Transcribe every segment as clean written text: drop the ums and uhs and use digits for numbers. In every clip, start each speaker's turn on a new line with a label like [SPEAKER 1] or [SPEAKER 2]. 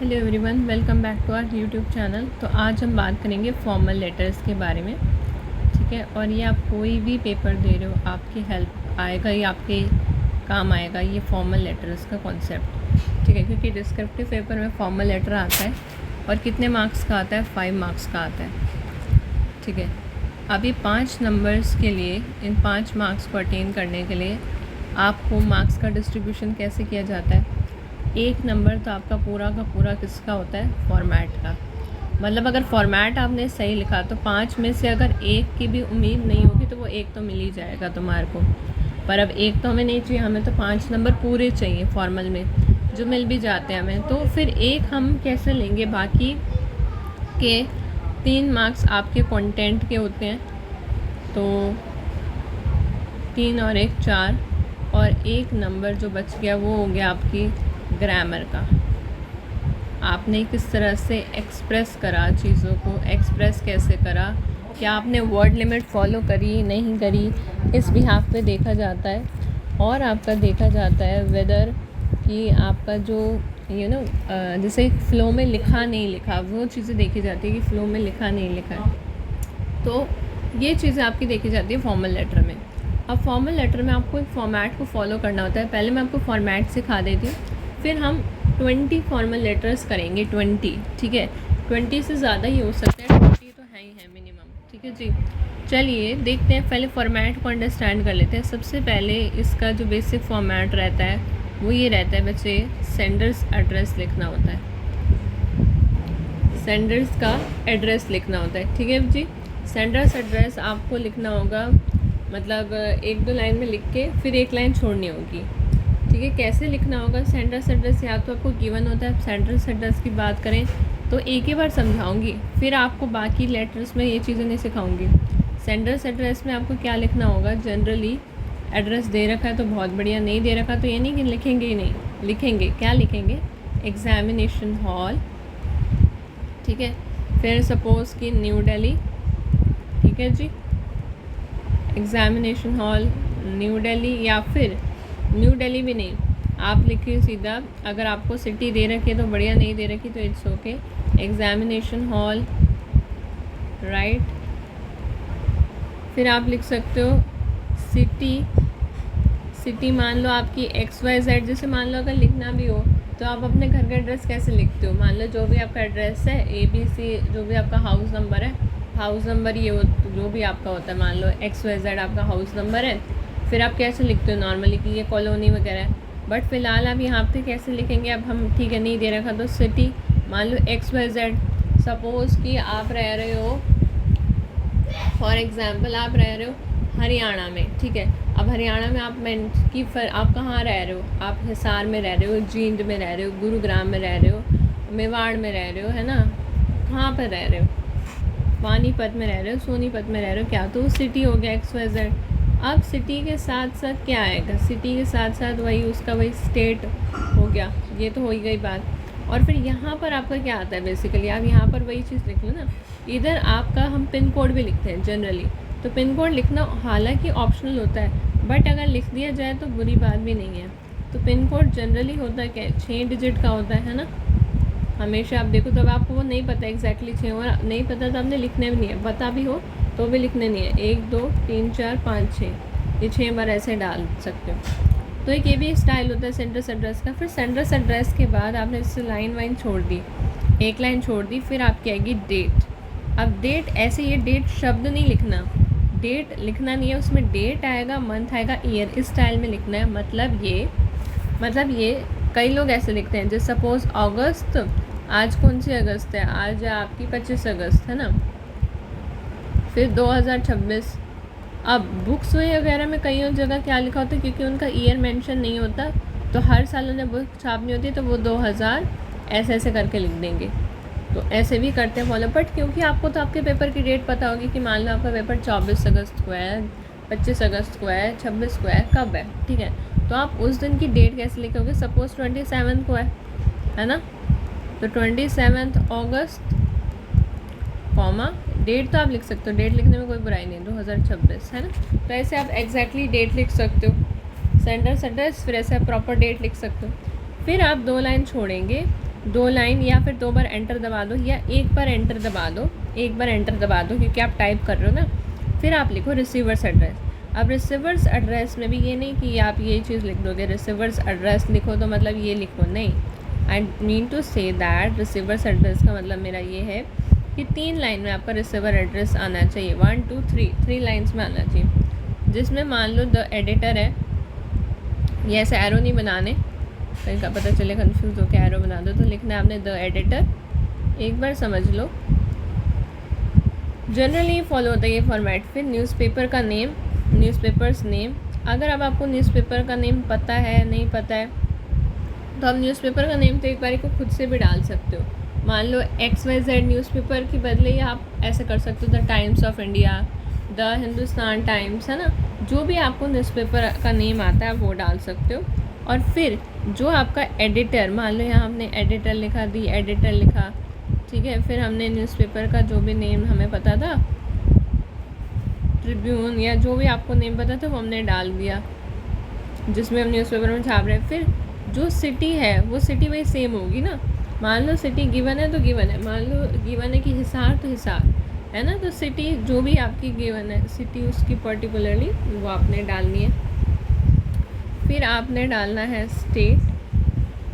[SPEAKER 1] Hello everyone, welcome back to our YouTube channel. तो आज हम बात करेंगे फॉर्मल लेटर्स के बारे में, ठीक है। और ये आप कोई भी पेपर दे रहे हो, आपकी हेल्प आएगा, ये आपके काम आएगा ये फॉर्मल लेटर्स का कॉन्सेप्ट, ठीक है। क्योंकि डिस्क्रिप्टिव पेपर में फॉर्मल लेटर आता है और कितने मार्क्स का आता है, 5 मार्क्स का आता है, ठीक है। अभी 5 नंबर्स के लिए, इन 5 मार्क्स को अटेन करने के लिए आपको मार्क्स का डिस्ट्रीब्यूशन कैसे किया जाता है। 1 नंबर तो आपका पूरा का पूरा किसका होता है, फॉर्मेट का। मतलब अगर फॉर्मेट आपने सही लिखा तो 5 में से अगर 1 की भी उम्मीद नहीं होगी तो वो 1 तो मिल ही जाएगा तुम्हारे को। पर अब 1 तो हमें नहीं चाहिए, हमें तो 5 नंबर पूरे चाहिए फॉर्मल में, जो मिल भी जाते हैं हमें। तो फिर 1 हम कैसे लेंगे, बाकी के 3 मार्क्स आपके कंटेंट के होते हैं, तो 3 और 1 4, और 1 नंबर जो बच गया वो हो गया आपकी ग्रामर का। आपने किस तरह से एक्सप्रेस करा, चीज़ों को एक्सप्रेस कैसे करा, क्या आपने वर्ड लिमिट फॉलो करी नहीं करी, इस बिहाफ पे देखा जाता है। और आपका देखा जाता है वेदर कि आपका जो जैसे फ़्लो में लिखा नहीं लिखा, वो चीज़ें देखी जाती है कि फ़्लो में लिखा नहीं लिखा है। तो ये चीज़ें आपकी देखी जाती है फॉर्मल लेटर में। अब फॉर्मल लेटर में आपको एक फॉर्मेट को फॉलो करना होता है। पहले मैं आपको फॉर्मेट सिखा देती हूँ, फिर हम 20 फॉर्मल लेटर्स करेंगे, 20, ठीक है। 20 से ज़्यादा ही हो सकता है, 20 तो है ही है मिनिमम, ठीक है जी। चलिए देखते हैं, पहले फॉर्मेट को अंडरस्टैंड कर लेते हैं। सबसे पहले इसका जो बेसिक फॉर्मेट रहता है वो ये रहता है बच्चे, सेंडर्स एड्रेस लिखना होता है। सेंडर्स का एड्रेस लिखना होता है, ठीक है जी। सेंडर्स एड्रेस आपको लिखना होगा, मतलब 1-2 लाइन में लिख के फिर 1 लाइन छोड़नी होगी, ठीक है। कैसे लिखना होगा सेंडर्स एड्रेस, या तो आपको गिवन होता है। सेंडर्स एड्रेस की बात करें तो एक ही बार समझाऊंगी, फिर आपको बाकी लेटर्स में ये चीज़ें नहीं सिखाऊंगी। सेंडर्स एड्रेस में आपको क्या लिखना होगा, जनरली एड्रेस दे रखा है तो बहुत बढ़िया, नहीं दे रखा तो ये नहीं कि लिखेंगे ही नहीं, लिखेंगे। क्या लिखेंगे, एग्जामिनेशन हॉल, ठीक है। फिर सपोज़ कि न्यू दिल्ली, ठीक है जी, एग्जामिनेशन हॉल न्यू दिल्ली। या फिर न्यू दिल्ली भी नहीं, आप लिखिए सीधा, अगर आपको सिटी दे रखी है तो बढ़िया, नहीं दे रखी तो it's okay, examination hall, right. फिर आप लिख सकते हो सिटी। सिटी मान लो आपकी XYZ, जैसे मान लो अगर लिखना भी हो तो आप अपने घर का एड्रेस कैसे लिखते हो, मान लो जो भी आपका एड्रेस है ABC, जो भी आपका हाउस नंबर है, हाउस नंबर ये हो जो भी आपका होता है, मान लो XYZ आपका हाउस नंबर है, फिर आप कैसे लिखते हो नॉर्मली कि ये कॉलोनी वगैरह है। बट फ़िलहाल आप यहाँ पे कैसे लिखेंगे, अब हम, ठीक है, नहीं दे रखा तो सिटी, मान लो XYZ। सपोज़ कि आप रह रहे हो, फॉर एग्ज़ाम्पल आप रह रहे हो हरियाणा में, ठीक है। अब हरियाणा में आप कहाँ रह रहे हो, आप हिसार में रह रहे हो, जींद में रह रहे हो, गुरुग्राम में रह रहे हो, मेवाड़ में रह रहे हो, है ना, कहाँ पर रह रहे हो, पानीपत में रह रहे हो, सोनीपत में रह रहे हो, क्या तो सिटी हो गया XYZ। अब सिटी के साथ साथ क्या आएगा, सिटी के साथ साथ वही उसका वही स्टेट हो गया, ये तो हो ही गई बात। और फिर यहाँ पर आपका क्या आता है, बेसिकली आप यहाँ पर वही चीज़ लिख लो ना। इधर आपका हम पिन कोड भी लिखते हैं जनरली, तो पिन कोड लिखना हालांकि ऑप्शनल होता है, बट अगर लिख दिया जाए तो बुरी बात भी नहीं है। तो पिन कोड जनरली होता है क्या, 6 डिजिट का होता है ना। हमेशा आप देखो, तब आपको वो नहीं पता एग्जैक्टली 6, और नहीं पता तो आपने लिखने भी नहीं है, पता भी हो तो भी लिखने नहीं है। 1 2 3 4 5 6, ये 6 बार ऐसे डाल सकते हो। तो एक ये भी स्टाइल होता है सेंडर्स एड्रेस का। फिर सेंडर्स एड्रेस के बाद आपने जैसे लाइन वाइन छोड़ दी, 1 लाइन छोड़ दी, फिर आपकी आएगी डेट। अब डेट ऐसे, ये डेट शब्द नहीं लिखना, डेट लिखना नहीं है, उसमें डेट आएगा, मंथ आएगा, ईयर, इस स्टाइल में लिखना है। मतलब ये कई लोग ऐसे लिखते हैं, जैसे सपोज़ अगस्त, आज कौन सी अगस्त है, आज आपकी 25 अगस्त है ना, फिर 2026। अब बुक्स वगैरह में कई जगह क्या लिखा होता है, क्योंकि उनका ईयर मेंशन नहीं होता, तो हर साल उन्हें बुक छापनी होती है, तो वो 2000 ऐसे ऐसे करके लिख देंगे। तो ऐसे भी करते हैं फॉलो, बट क्योंकि आपको तो आपके पेपर की डेट पता होगी कि मान लो आपका पेपर 24 अगस्त को है, 25 अगस्त को है, 26 को है, कब है, ठीक है। तो आप उस दिन की डेट कैसे लिखोगे, सपोज़ 27 को है ना, तो 27 अगस्त, कॉमा, डेट तो आप लिख सकते हो, डेट लिखने में कोई बुराई नहीं, 2026 है ना। तो ऐसे आप एग्जैक्टली डेट लिख सकते हो, सेंडर्स एड्रेस, फिर ऐसे आप प्रॉपर डेट लिख सकते हो। फिर आप 2 लाइन छोड़ेंगे, 2 लाइन या फिर 2 बार एंटर दबा दो, या एक बार एंटर दबा दो, एक बार एंटर दबा दो क्योंकि आप टाइप कर रहे हो ना। फिर आप लिखो रिसीवर्स एड्रेस। अब रिसीवर्स एड्रेस में भी ये नहीं कि आप ये चीज़ लिख दोगे, रिसीवर्स एड्रेस लिखो तो मतलब ये लिखो, नहीं। I mean to say that receiver's address का मतलब मेरा ये है कि 3 लाइन में आपका रिसीवर एड्रेस आना चाहिए, 1 2 3 लाइन्स में आना चाहिए, जिसमें मान लो द एडिटर है, ये ऐसे एरो नहीं बनाने, कहीं का पता चले कंफ्यूज हो के एरो बना दो, तो लिखना है आपने द एडिटर। एक बार समझ लो, जनरली फॉलो होता है ये फॉर्मेट। फिर न्यूज़पेपर का नेम, न्यूज़पेपर्स नेम। अगर अब आपको न्यूज़पेपर का नेम पता है, नहीं पता है, तो आप न्यूज़पेपर का नेम तो एक बार को खुद से भी डाल सकते हो। मान लो XYZ न्यूज़पेपर के बदले आप ऐसे कर सकते हो the times of India, the Hindustan times, है ना। जो भी आपको न्यूज़पेपर का नेम आता है वो डाल सकते हो। और फिर जो आपका एडिटर, मान लो यहाँ हमने एडिटर लिखा, दी एडिटर लिखा, ठीक है। फिर हमने न्यूज़पेपर का जो भी नेम हमें पता था, ट्रिब्यून या जो भी आपको नेम पता था वो हमने डाल दिया, जिसमें हम न्यूज़पेपर में छाप रहे हैं। फिर जो सिटी है वो सिटी वही सेम होगी ना। मान लो सिटी गिवन है तो गिवन है, मान लो गिवन है कि हिसार तो हिसार, है ना। तो सिटी जो भी आपकी गिवन है, सिटी उसकी पर्टिकुलरली वो आपने डालनी है। फिर आपने डालना है स्टेट,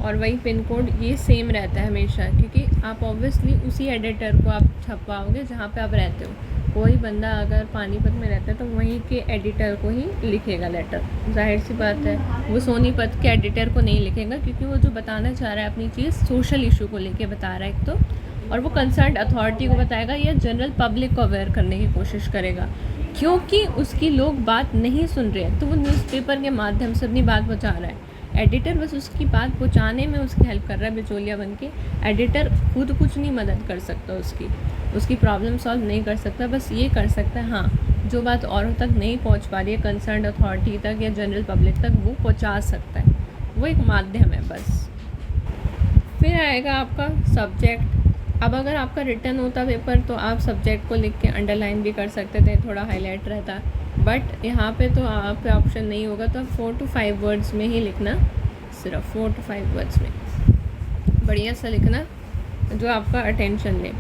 [SPEAKER 1] और वही पिन कोड, ये सेम रहता है हमेशा, क्योंकि आप ऑब्वियसली उसी एडिटर को आप छपवाओगे जहाँ पे आप रहते हो। कोई बंदा अगर पानीपत में रहता है तो वहीं के एडिटर को ही लिखेगा लेटर, जाहिर सी बात है। वो सोनीपत के एडिटर को नहीं लिखेगा, क्योंकि वो जो बताना चाह रहा है अपनी चीज़ सोशल इशू को लेके बता रहा है एक तो, और वो कंसर्न अथॉरिटी को बताएगा या जनरल पब्लिक को अवेयर करने की कोशिश करेगा, क्योंकि उसकी लोग बात नहीं सुन रहे हैं। तो वो न्यूज़पेपर के माध्यम से अपनी बात पहुँचा रहा है, एडिटर बस उसकी बात पहुंचाने में उसकी हेल्प कर रहा है बिचौलिया बन के। एडिटर खुद कुछ नहीं मदद कर सकता, उसकी प्रॉब्लम सॉल्व नहीं कर सकता, बस ये कर सकता है हाँ, जो बात औरों तक नहीं पहुंच पा रही है, कंसर्न अथॉरिटी तक या जनरल पब्लिक तक, वो पहुंचा सकता है, वो एक माध्यम है बस। फिर आएगा आपका सब्जेक्ट। अब अगर आपका रिटर्न होता पेपर तो आप सब्जेक्ट को लिख के अंडरलाइन भी कर सकते थे, थोड़ा हाईलाइट रहता, बट यहाँ पे तो आप पे ऑप्शन नहीं होगा, तो आप 4 to 5 वर्ड्स में ही लिखना, सिर्फ 4 to 5 वर्ड्स में बढ़िया सा लिखना जो आपका अटेंशन ले।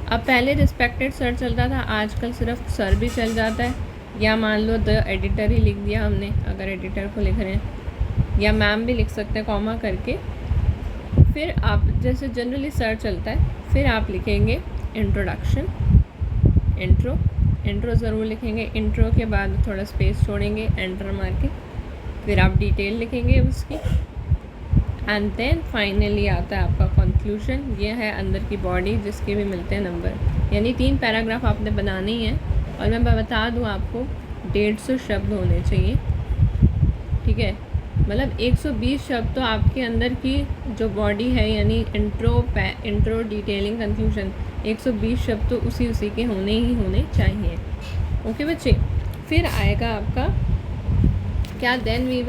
[SPEAKER 1] अब पहले रिस्पेक्टेड सर चलता था, आजकल सिर्फ सर भी चल जाता है, या मान लो द एडिटर ही लिख दिया हमने अगर एडिटर को लिख रहे हैं, या मैम भी लिख सकते हैं कॉमा करके। फिर आप जैसे जनरली सर चलता है, फिर आप लिखेंगे इंट्रोडक्शन, इंट्रो ज़रूर लिखेंगे, इंट्रो के बाद थोड़ा स्पेस छोड़ेंगे एंटर मार के, फिर आप डिटेल लिखेंगे उसकी, एंड देन फाइनली आता है आपका कंक्लूजन। ये है अंदर की बॉडी जिसके भी मिलते हैं नंबर, यानी 3 पैराग्राफ आपने बनाने ही हैं। और मैं बता दूँ आपको 150 शब्द होने चाहिए, ठीक है। मतलब 120 शब्द तो आपके अंदर की जो बॉडी है, यानी इंट्रो डिटेलिंग कंक्लूजन, 120 शब्द तो उसी के होने ही होने चाहिए। ओके बच्चे। फिर आएगा आपका क्या, then we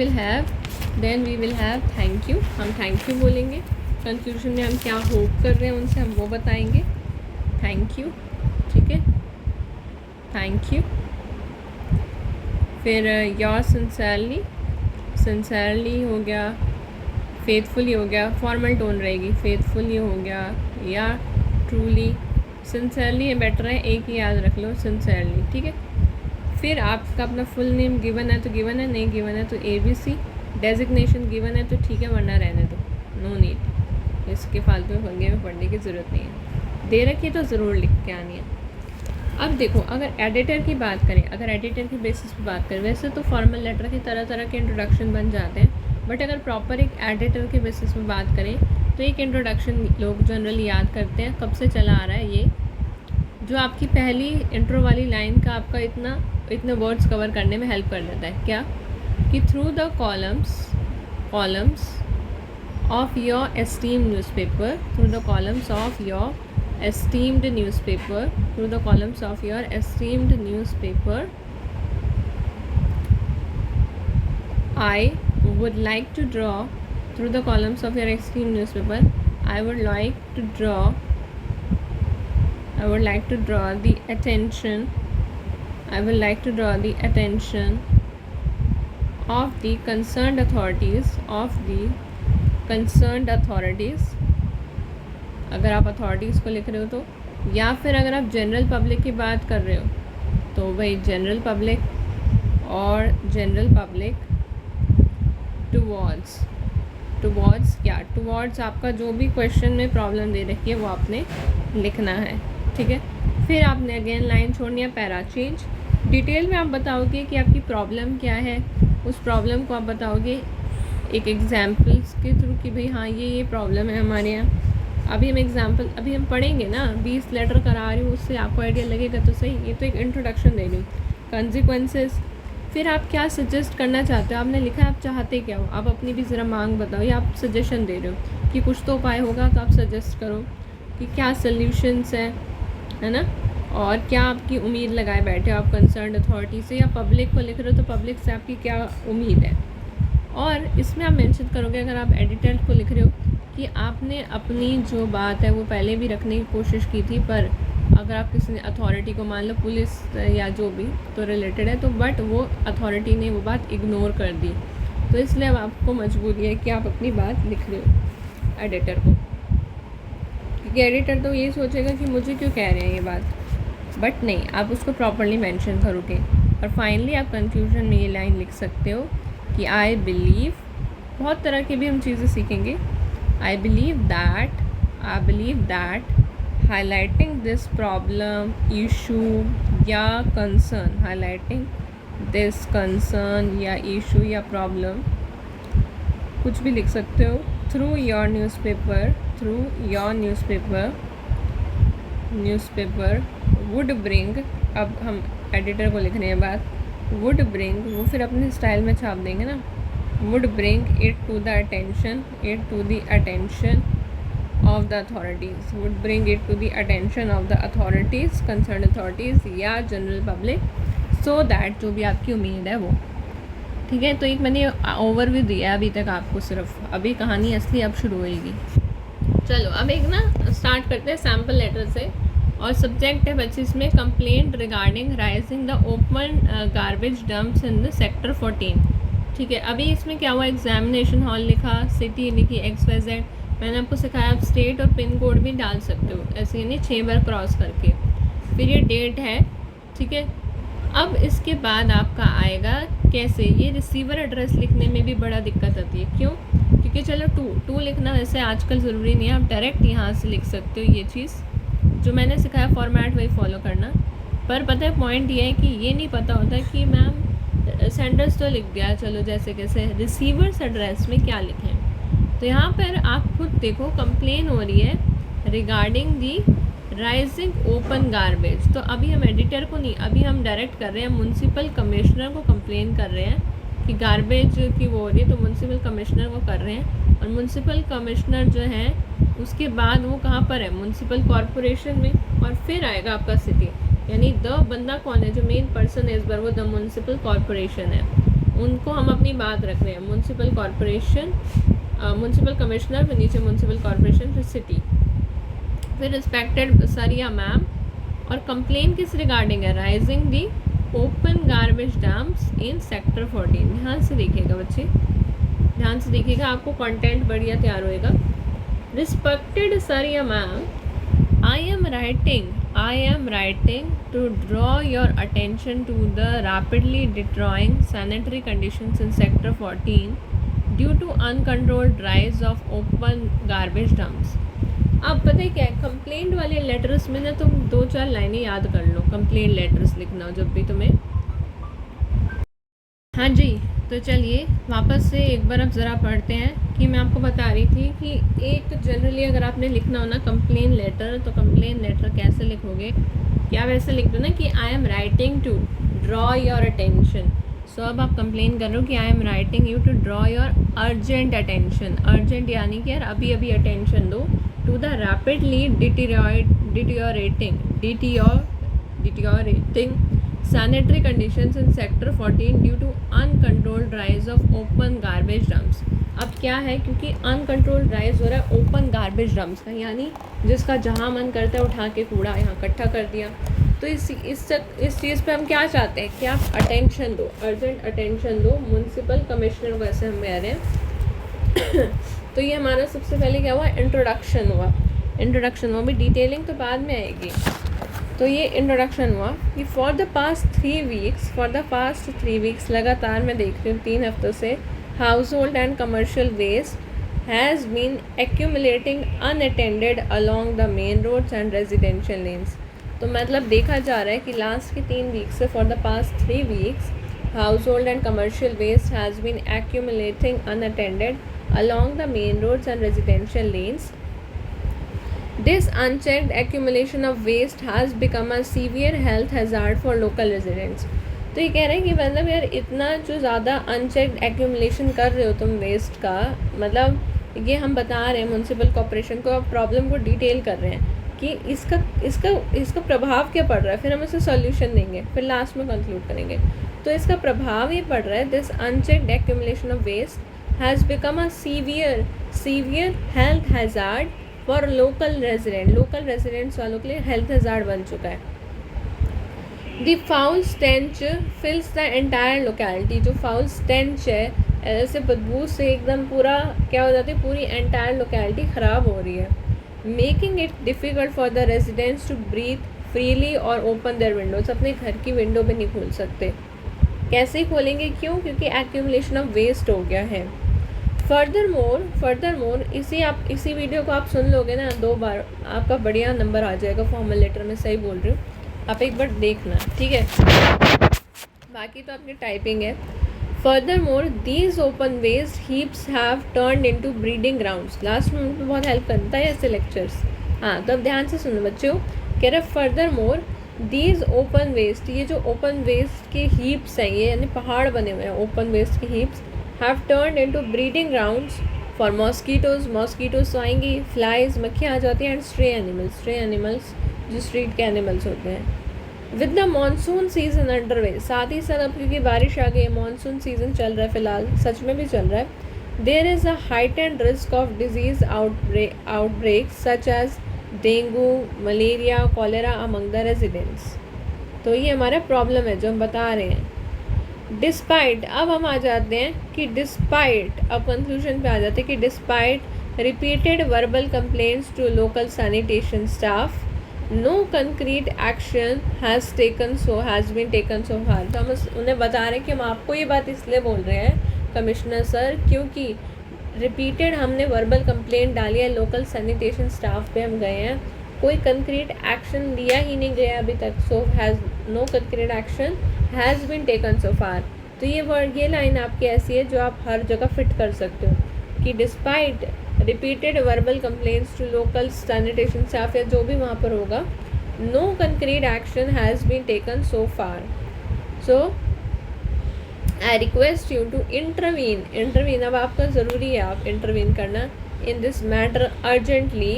[SPEAKER 1] will have thank you. हम थैंक यू बोलेंगे, कंक्लूजन में हम क्या होप कर रहे हैं उनसे हम वो बताएंगे, थैंक यू, ठीक है, थैंक यू। फिर योर सिंसेरली हो गया, फेथफुली हो गया, फॉर्मल टोन रहेगी, फेथफुली हो गया या ट्रूली। सिंसेरली बेटर है, एक ही याद रख लो, सिंसेरली, ठीक है। फिर आपका अपना फुल नेम गिवन है तो गिवन है, नहीं गिवन है तो ABC, डेजिग्नेशन गिवन है तो ठीक है, वरना रहने दो, नो नीड, इसके फालतू में पंगे में पढ़ने की ज़रूरत नहीं है। दे रखी तो ज़रूर लिख के आनी है। अब देखो, अगर एडिटर की बात करें, अगर एडिटर की बेसिस पे बात करें, वैसे तो फॉर्मल लेटर के तरह के इंट्रोडक्शन बन जाते हैं, बट अगर प्रॉपर एक एडिटर के बेसिस पे बात करें तो एक इंट्रोडक्शन लोग जनरली याद करते हैं, कब से चला आ रहा है ये, जो आपकी पहली इंट्रो वाली लाइन का आपका इतने वर्ड्स कवर करने में हेल्प कर देता है। क्या कि through the columns of your esteemed newspaper, through the columns of your esteemed newspaper, through the columns of your esteemed newspaper, I would like to draw, through the columns of your esteemed newspaper, I would like to draw the attention, I would like to draw the attention of the concerned authorities, अगर आप authorities को लिख रहे हो तो, या फिर अगर आप जनरल पब्लिक की बात कर रहे हो तो भाई जनरल पब्लिक और जनरल पब्लिक टुवर्ड्स आपका जो भी क्वेश्चन में प्रॉब्लम दे रखी है वो आपने लिखना है, ठीक है। फिर आपने अगेन लाइन छोड़नी है, पैरा चेंज। डिटेल में आप बताओगे कि आपकी प्रॉब्लम क्या है, उस प्रॉब्लम को आप बताओगे एक एग्जाम्पल्स के थ्रू कि भाई हाँ ये प्रॉब्लम है हमारे यहाँ। अभी हम पढ़ेंगे ना, 20 लेटर करा रही हूँ, उससे आपको आइडिया लगेगा तो सही। ये तो एक इंट्रोडक्शन दे रही हूँ। कंसिक्वेंसेस, फिर आप क्या सजेस्ट करना चाहते हो, आपने लिखा है आप चाहते क्या हो, आप अपनी भी ज़रा मांग बताओ, या आप सजेशन दे रहे हो कि कुछ तो उपाय होगा तो आप सजेस्ट करो कि क्या सल्यूशंस हैं, है ना। और क्या आपकी उम्मीद लगाए बैठे हो आप कंसर्न अथॉरिटी से, या पब्लिक को लिख रहे हो तो पब्लिक से आपकी क्या उम्मीद है। और इसमें आप मेंशन करोगे अगर आप एडिटर को लिख रहे हो कि आपने अपनी जो बात है वो पहले भी रखने की कोशिश की थी, पर अगर आप किसी अथॉरिटी को, मान लो पुलिस या जो भी तो रिलेटेड है, तो बट वो अथॉरिटी ने वो बात इग्नोर कर दी, तो इसलिए अब आपको मजबूरी है कि आप अपनी बात लिख रहे हो एडिटर को, क्योंकि एडिटर तो ये सोचेगा कि मुझे क्यों कह रहे हैं ये बात, बट नहीं, आप उसको प्रॉपरली मेंशन करोगे। और फाइनली आप कंक्लूजन में ये लाइन लिख सकते हो कि आई बिलीव, बहुत तरह की भी हम चीज़ें सीखेंगे, आई believe that highlighting this problem, issue या concern, highlighting this concern या issue या problem, कुछ भी लिख सकते हो, through your newspaper would bring, अब हम एडिटर को लिखने के बाद would bring, वो फिर अपने स्टाइल में छाप देंगे ना, would bring it to the attention of the authorities, would bring it to the attention of the authorities, concerned authorities या जनरल पब्लिक, so that जो भी आपकी उम्मीद है वो, ठीक है। तो एक मैंने ओवरव्यू दिया अभी तक आपको, सिर्फ अभी कहानी असली अब शुरू होएगी। चलो अब एक ना स्टार्ट करते हैं सैम्पल लेटर से, और सब्जेक्ट है बच्चे इसमें complaint regarding rising the open garbage dumps in the sector 14, ठीक है। अभी इसमें क्या हुआ, एग्जामिनेशन हॉल लिखा, सिटी लिखी, XYZ, मैंने आपको सिखाया आप स्टेट और पिन कोड भी डाल सकते हो ऐसे, यानी 6 बार क्रॉस करके, फिर ये डेट है, ठीक है। अब इसके बाद आपका आएगा कैसे, ये रिसीवर एड्रेस लिखने में भी बड़ा दिक्कत आती है, क्यों, क्योंकि चलो टू लिखना वैसे आजकल ज़रूरी नहीं है, आप डायरेक्ट यहाँ से लिख सकते हो, ये चीज़ जो मैंने सिखाया फॉर्मेट वही फॉलो करना। पर पता है पॉइंट ये है कि ये नहीं पता होता कि मैम सेंडर्स तो लिख दिया, चलो जैसे कैसे रिसीवर्स एड्रेस में क्या लिखें, तो यहाँ पर आप खुद देखो कंप्लेन हो रही है regarding the rising open garbage, तो अभी हम एडिटर को नहीं, अभी हम डायरेक्ट कर रहे हैं म्यूनसिपल कमिश्नर को कंप्लेन कर रहे हैं कि गार्बेज की वो हो रही है, तो म्यूनसिपल कमिश्नर को कर रहे हैं, और म्यूनसिपल कमिश्नर जो है उसके बाद वो कहाँ पर है, म्यूनसिपल कॉरपोरेशन में, और फिर आएगा आपका सिटी, यानी द बंदा कौन है, जो मेन पर्सन है इस बार वो द म्यूनसिपल कॉरपोरेशन है, उनको हम अपनी बात रख रहे हैं, म्यूनसिपल कॉरपोरेशन, म्यूनसिपल कमिश्नर, फिर नीचे म्यूनसिपल कॉरपोरेशन, फिर सिटी, फिर रिस्पेक्टेड सर या मैम, और कंप्लेन किस रिगार्डिंग है, राइजिंग दी ओपन गार्बेज डंप्स इन सेक्टर 14। ध्यान से देखिएगा बच्चे, ध्यान से देखिएगा, आपको कंटेंट बढ़िया तैयार होएगा। रिस्पेक्टेड सर या ma'am, I am writing to draw your attention to the rapidly deteriorating sanitary conditions in sector 14 due to uncontrolled rise of open garbage dumps. अब पता है क्या है, कंप्लेंट वाले लेटर्स में ना तुम 2-4 लाइनें याद कर लो, कंप्लेंट लेटर्स लिखना हो जब भी तुम्हें। हाँ जी, तो चलिए वापस से एक बार अब ज़रा पढ़ते हैं कि मैं आपको बता रही थी कि एक जनरली अगर आपने लिखना हो ना कंप्लेन लेटर, तो कंप्लेन लेटर कैसे लिखोगे, क्या वैसे लिख दो ना कि I am writing to draw your attention. So अब आप कंप्लेन कर रहे हो कि I am writing you to draw your urgent attention, urgent यानी कि यार अभी अभी अटेंशन दो, to the rapidly deteriorating sanitary conditions in sector 14 due to uncontrolled rise of open garbage dumps। अब क्या है, क्योंकि अनकंट्रोल्ड राइज हो रहा है ओपन गार्बेज डम्प्स का, यानी जिसका जहाँ मन करता है उठा के कूड़ा यहाँ इकट्ठा कर दिया, तो इस चीज़ पे हम क्या चाहते हैं कि आप अटेंशन दो, अर्जेंट अटेंशन दो म्यूनसिपल कमिश्नर को, ऐसे हम कह रहे हैं। तो ये हमारा सबसे पहले क्या हुआ, इंट्रोडक्शन हुआ। इंट्रोडक्शन, वो भी डिटेलिंग तो बाद में आएगी। तो ये इंट्रोडक्शन हुआ कि फॉर द पास्ट 3 वीक्स लगातार मैं देख रही हूँ 3 हफ्तों से household and commercial waste has been accumulating unattended along the main roads and residential lanes. तो मतलब देखा जा रहा है कि लास्ट के 3 वीक से for the past 3 weeks household and commercial waste has been accumulating unattended along the main roads and residential lanes. This unchecked accumulation of waste has become a severe health hazard for local residents. तो ये कह रहे हैं कि मतलब यार इतना जो ज़्यादा अनचेक्ड एक्यूमुलेशन कर रहे हो तुम वेस्ट का, मतलब ये हम बता रहे हैं म्यूनसिपल कॉर्पोरेशन को, अब प्रॉब्लम को डिटेल कर रहे हैं कि इसका प्रभाव क्या पड़ रहा है, फिर हम इसे सॉल्यूशन देंगे, फिर लास्ट में कंक्लूड करेंगे। तो इसका प्रभाव ये पड़ रहा है, this unchecked accumulation of waste has become a severe health hazard for local residents वालों के लिए हेल्थ हैज़ार्ड बन चुका है। The foul stench fills the entire locality, जो फाउल स्टेंच है ऐसे बदबू से एकदम पूरा क्या हो जाती है, पूरी एंटायर लोकेलिटी ख़राब हो रही है। Making it difficult for the residents to breathe freely और ओपन देयर विंडोज़, अपने घर की विंडो भी नहीं खोल सकते। कैसे खोलेंगे, क्यों? क्योंकि एक्यूमुलेशन ऑफ वेस्ट हो गया है। फर्दर मोर इसी वीडियो को आप सुन लोगे ना 2 बार, आपका बढ़िया नंबर आ जाएगा फॉर्मल लेटर में, सही बोल रही हूँ, आप एक बार देखना, ठीक है? बाकी तो आपकी टाइपिंग है। Furthermore these open waste heaps have turned into breeding grounds. Last में उनको बहुत हेल्प करता है ऐसे लेक्चर्स। हाँ, तो अब ध्यान से सुनो बच्चों, कह रहे furthermore these open waste, ये जो ओपन वेस्ट के हीप्स हैं, ये यानी पहाड़ बने हुए हैं ओपन वेस्ट के heaps, have turned into breeding grounds for mosquitoes तो आएंगी, फ्लाइज मक्खियाँ आ जाती हैं, एंड स्ट्रे एनिमल्स जो स्ट्रीट के एनिमल्स होते हैं। With the monsoon season underway, साथ ही साथ अब क्योंकि बारिश आ गई है, मानसून सीजन चल रहा है फ़िलहाल, सच में भी चल रहा है, there is a heightened risk of disease outbreak such as dengue, malaria, cholera among the residents. तो ये हमारा प्रॉब्लम है जो हम बता रहे हैं। डिस्पाइट, अब हम आ जाते हैं कि डिस्पाइट, अब कंक्लूजन पे आ जाते हैं कि despite repeated verbal complaints to local sanitation staff, no concrete action has been taken so far. तो हम उन्हें बता रहे हैं कि हम आपको ये बात इसलिए बोल रहे हैं कमिश्नर सर, क्योंकि रिपीटेड हमने वर्बल कंप्लेंट डाली है, लोकल सैनिटेशन स्टाफ पे हम गए हैं, कोई कंक्रीट एक्शन लिया ही नहीं गया अभी तक। So has no concrete action has been taken so far. तो ये लाइन आपकी ऐसी है जो आप हर जगह फिट कर सकते हो कि despite repeated verbal complaints to local sanitation staff या जो भी वहाँ पर होगा, no concrete action has been taken so far. So I request you to intervene, अब आपका ज़रूरी है आप इंटरवीन करना in this matter urgently.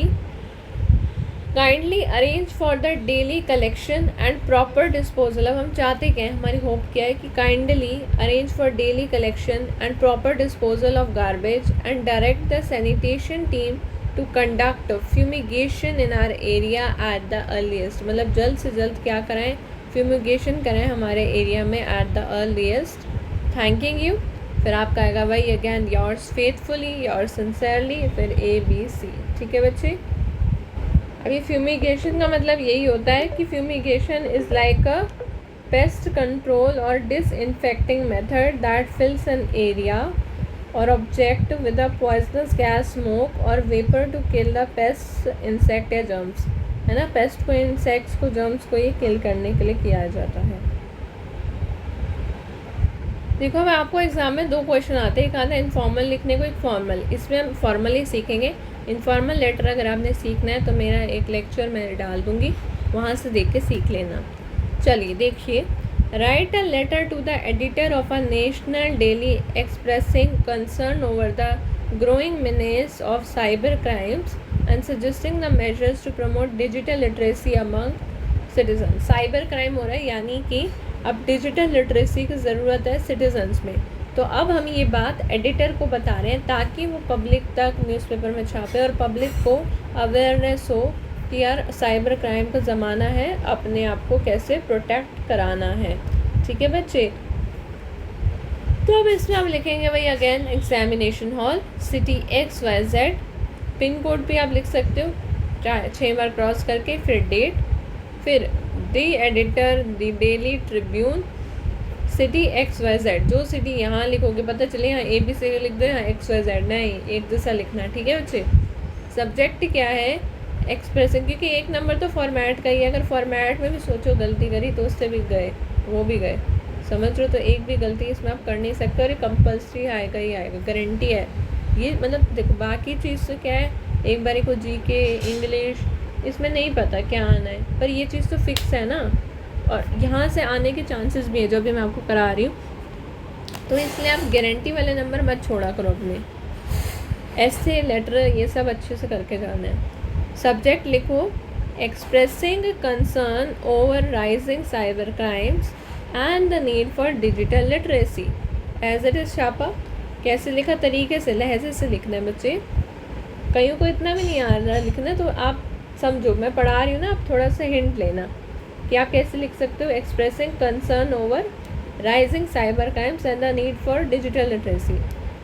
[SPEAKER 1] Kindly arrange for the daily collection and proper disposal. अब हम चाहते क्या है, हमारी होप क्या है कि kindly arrange for daily collection and proper disposal of garbage and direct the sanitation team to conduct fumigation in our area at the earliest. मतलब जल्द से जल्द क्या कराएं, फ्यूमिगेशन करें हमारे एरिया में eight the earliest. Thanking you, फिर आपका आएगा भाई again yours faithfully, yours sincerely, फिर ABC। ठीक है बच्चे, अभी फ्यूमिगेशन का मतलब यही होता है कि fumigation is like a pest control और disinfecting method that fills an area और object with a poisonous gas, smoke और vapour to kill the pest, insect या जर्म्स, है ना। पेस्ट को, इंसेक्ट्स को, जर्म्स को ये किल करने के लिए किया जाता है। देखो अब आपको एग्जाम में 2 क्वेश्चन आते हैं, एक आता है इनफॉर्मल लिखने को, एक फॉर्मल। इसमें हम फॉर्मली सीखेंगे। इनफॉर्मल लेटर अगर आपने सीखना है तो मेरा एक लेक्चर मैं डाल दूँगी, वहाँ से देख के सीख लेना। चलिए देखिए, write a letter to the editor of a national daily expressing concern over the growing menace of cyber crimes and suggesting the measures to promote digital literacy among citizen. Cyber crime हो रहा है, यानी कि अब digital literacy की ज़रूरत है citizens में। तो अब हम ये बात एडिटर को बता रहे हैं ताकि वो पब्लिक तक न्यूज़पेपर में छापे और पब्लिक को अवेयरनेस हो कि यार साइबर क्राइम का ज़माना है, अपने आप को कैसे प्रोटेक्ट कराना है। ठीक है बच्चे, तो अब इसमें हम लिखेंगे भाई again examination hall, city XYZ, pin code भी आप लिख सकते हो 6 बार क्रॉस करके, फिर डेट, फिर the editor, the daily Tribune, city XYZ। जो सिटी यहाँ लिखोगे पता चले यहाँ ABC लिख दो, यहाँ XYZ नहीं, एक जैसा लिखना, ठीक है बच्चे। सब्जेक्ट क्या है, एक्सप्रेसिंग, क्योंकि एक नंबर तो फॉर्मेट का ही है, अगर फॉर्मेट में भी सोचो गलती करी तो उससे भी गए, वो भी गए, समझ रहे हो। तो एक भी गलती इसमें आप कर नहीं सकते, और ये कंपल्सरी आएगा ही आएगा, गारंटी है ये। मतलब देखो बाकी चीज़ तो क्या है, एक बारी को GK इंग्लिश इसमें नहीं पता क्या आना है, पर ये चीज़ तो फिक्स है ना, और यहाँ से आने के चांसेस भी है जो अभी मैं आपको करा रही हूँ। तो इसलिए आप गारंटी वाले नंबर मत छोड़ा करो अपने, ऐसे लेटर ये सब अच्छे से करके जाना है। सब्जेक्ट लिखो expressing concern over rising cyber crimes and the need for digital literacy. As it is छापा, कैसे लिखा, तरीके से, लहजे से लिखना है बच्चे। कईयों को इतना भी नहीं आ रहा लिखना, तो आप समझो मैं पढ़ा रही हूँ ना, आप थोड़ा सा हिंट लेना कि आप कैसे लिख सकते हो। Expressing concern over rising cyber crimes and the need for digital literacy.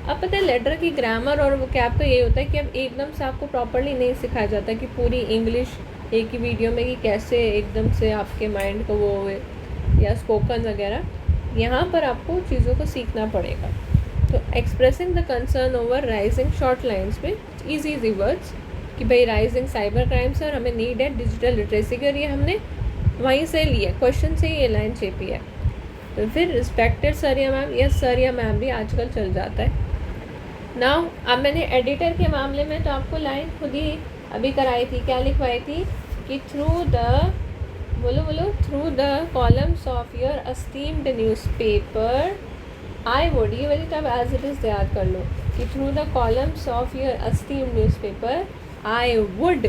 [SPEAKER 1] अब पता है लेटर की ग्रामर और वोकैब तो ये होता है कि अब एकदम से आपको प्रॉपर्ली नहीं सिखाया जाता कि पूरी इंग्लिश एक ही वीडियो में कि कैसे एकदम से आपके माइंड को वो हुए, या स्पोकन वगैरह। यहाँ पर आपको चीज़ों को सीखना पड़ेगा। तो expressing the concern over rising, short lines में ईजी वर्ड्स कि भाई राइजिंग साइबर क्राइम्स और हमें नीड है डिजिटल लिटरेसी की, और ये हमने वहीं से लिया, क्वेश्चन से ही ये लाइन छेपी है। तो फिर रिस्पेक्टेड सर या मैम, या सर या मैम भी आजकल चल जाता है। नाउ अब मैंने एडिटर के मामले में तो आपको लाइन खुद ही अभी कराई थी, क्या लिखवाई थी कि थ्रू द, बोलो through the columns of your esteemed newspaper I would, ये वाली तब एज इट इज़ याद कर लो कि through the columns of your esteemed newspaper I would,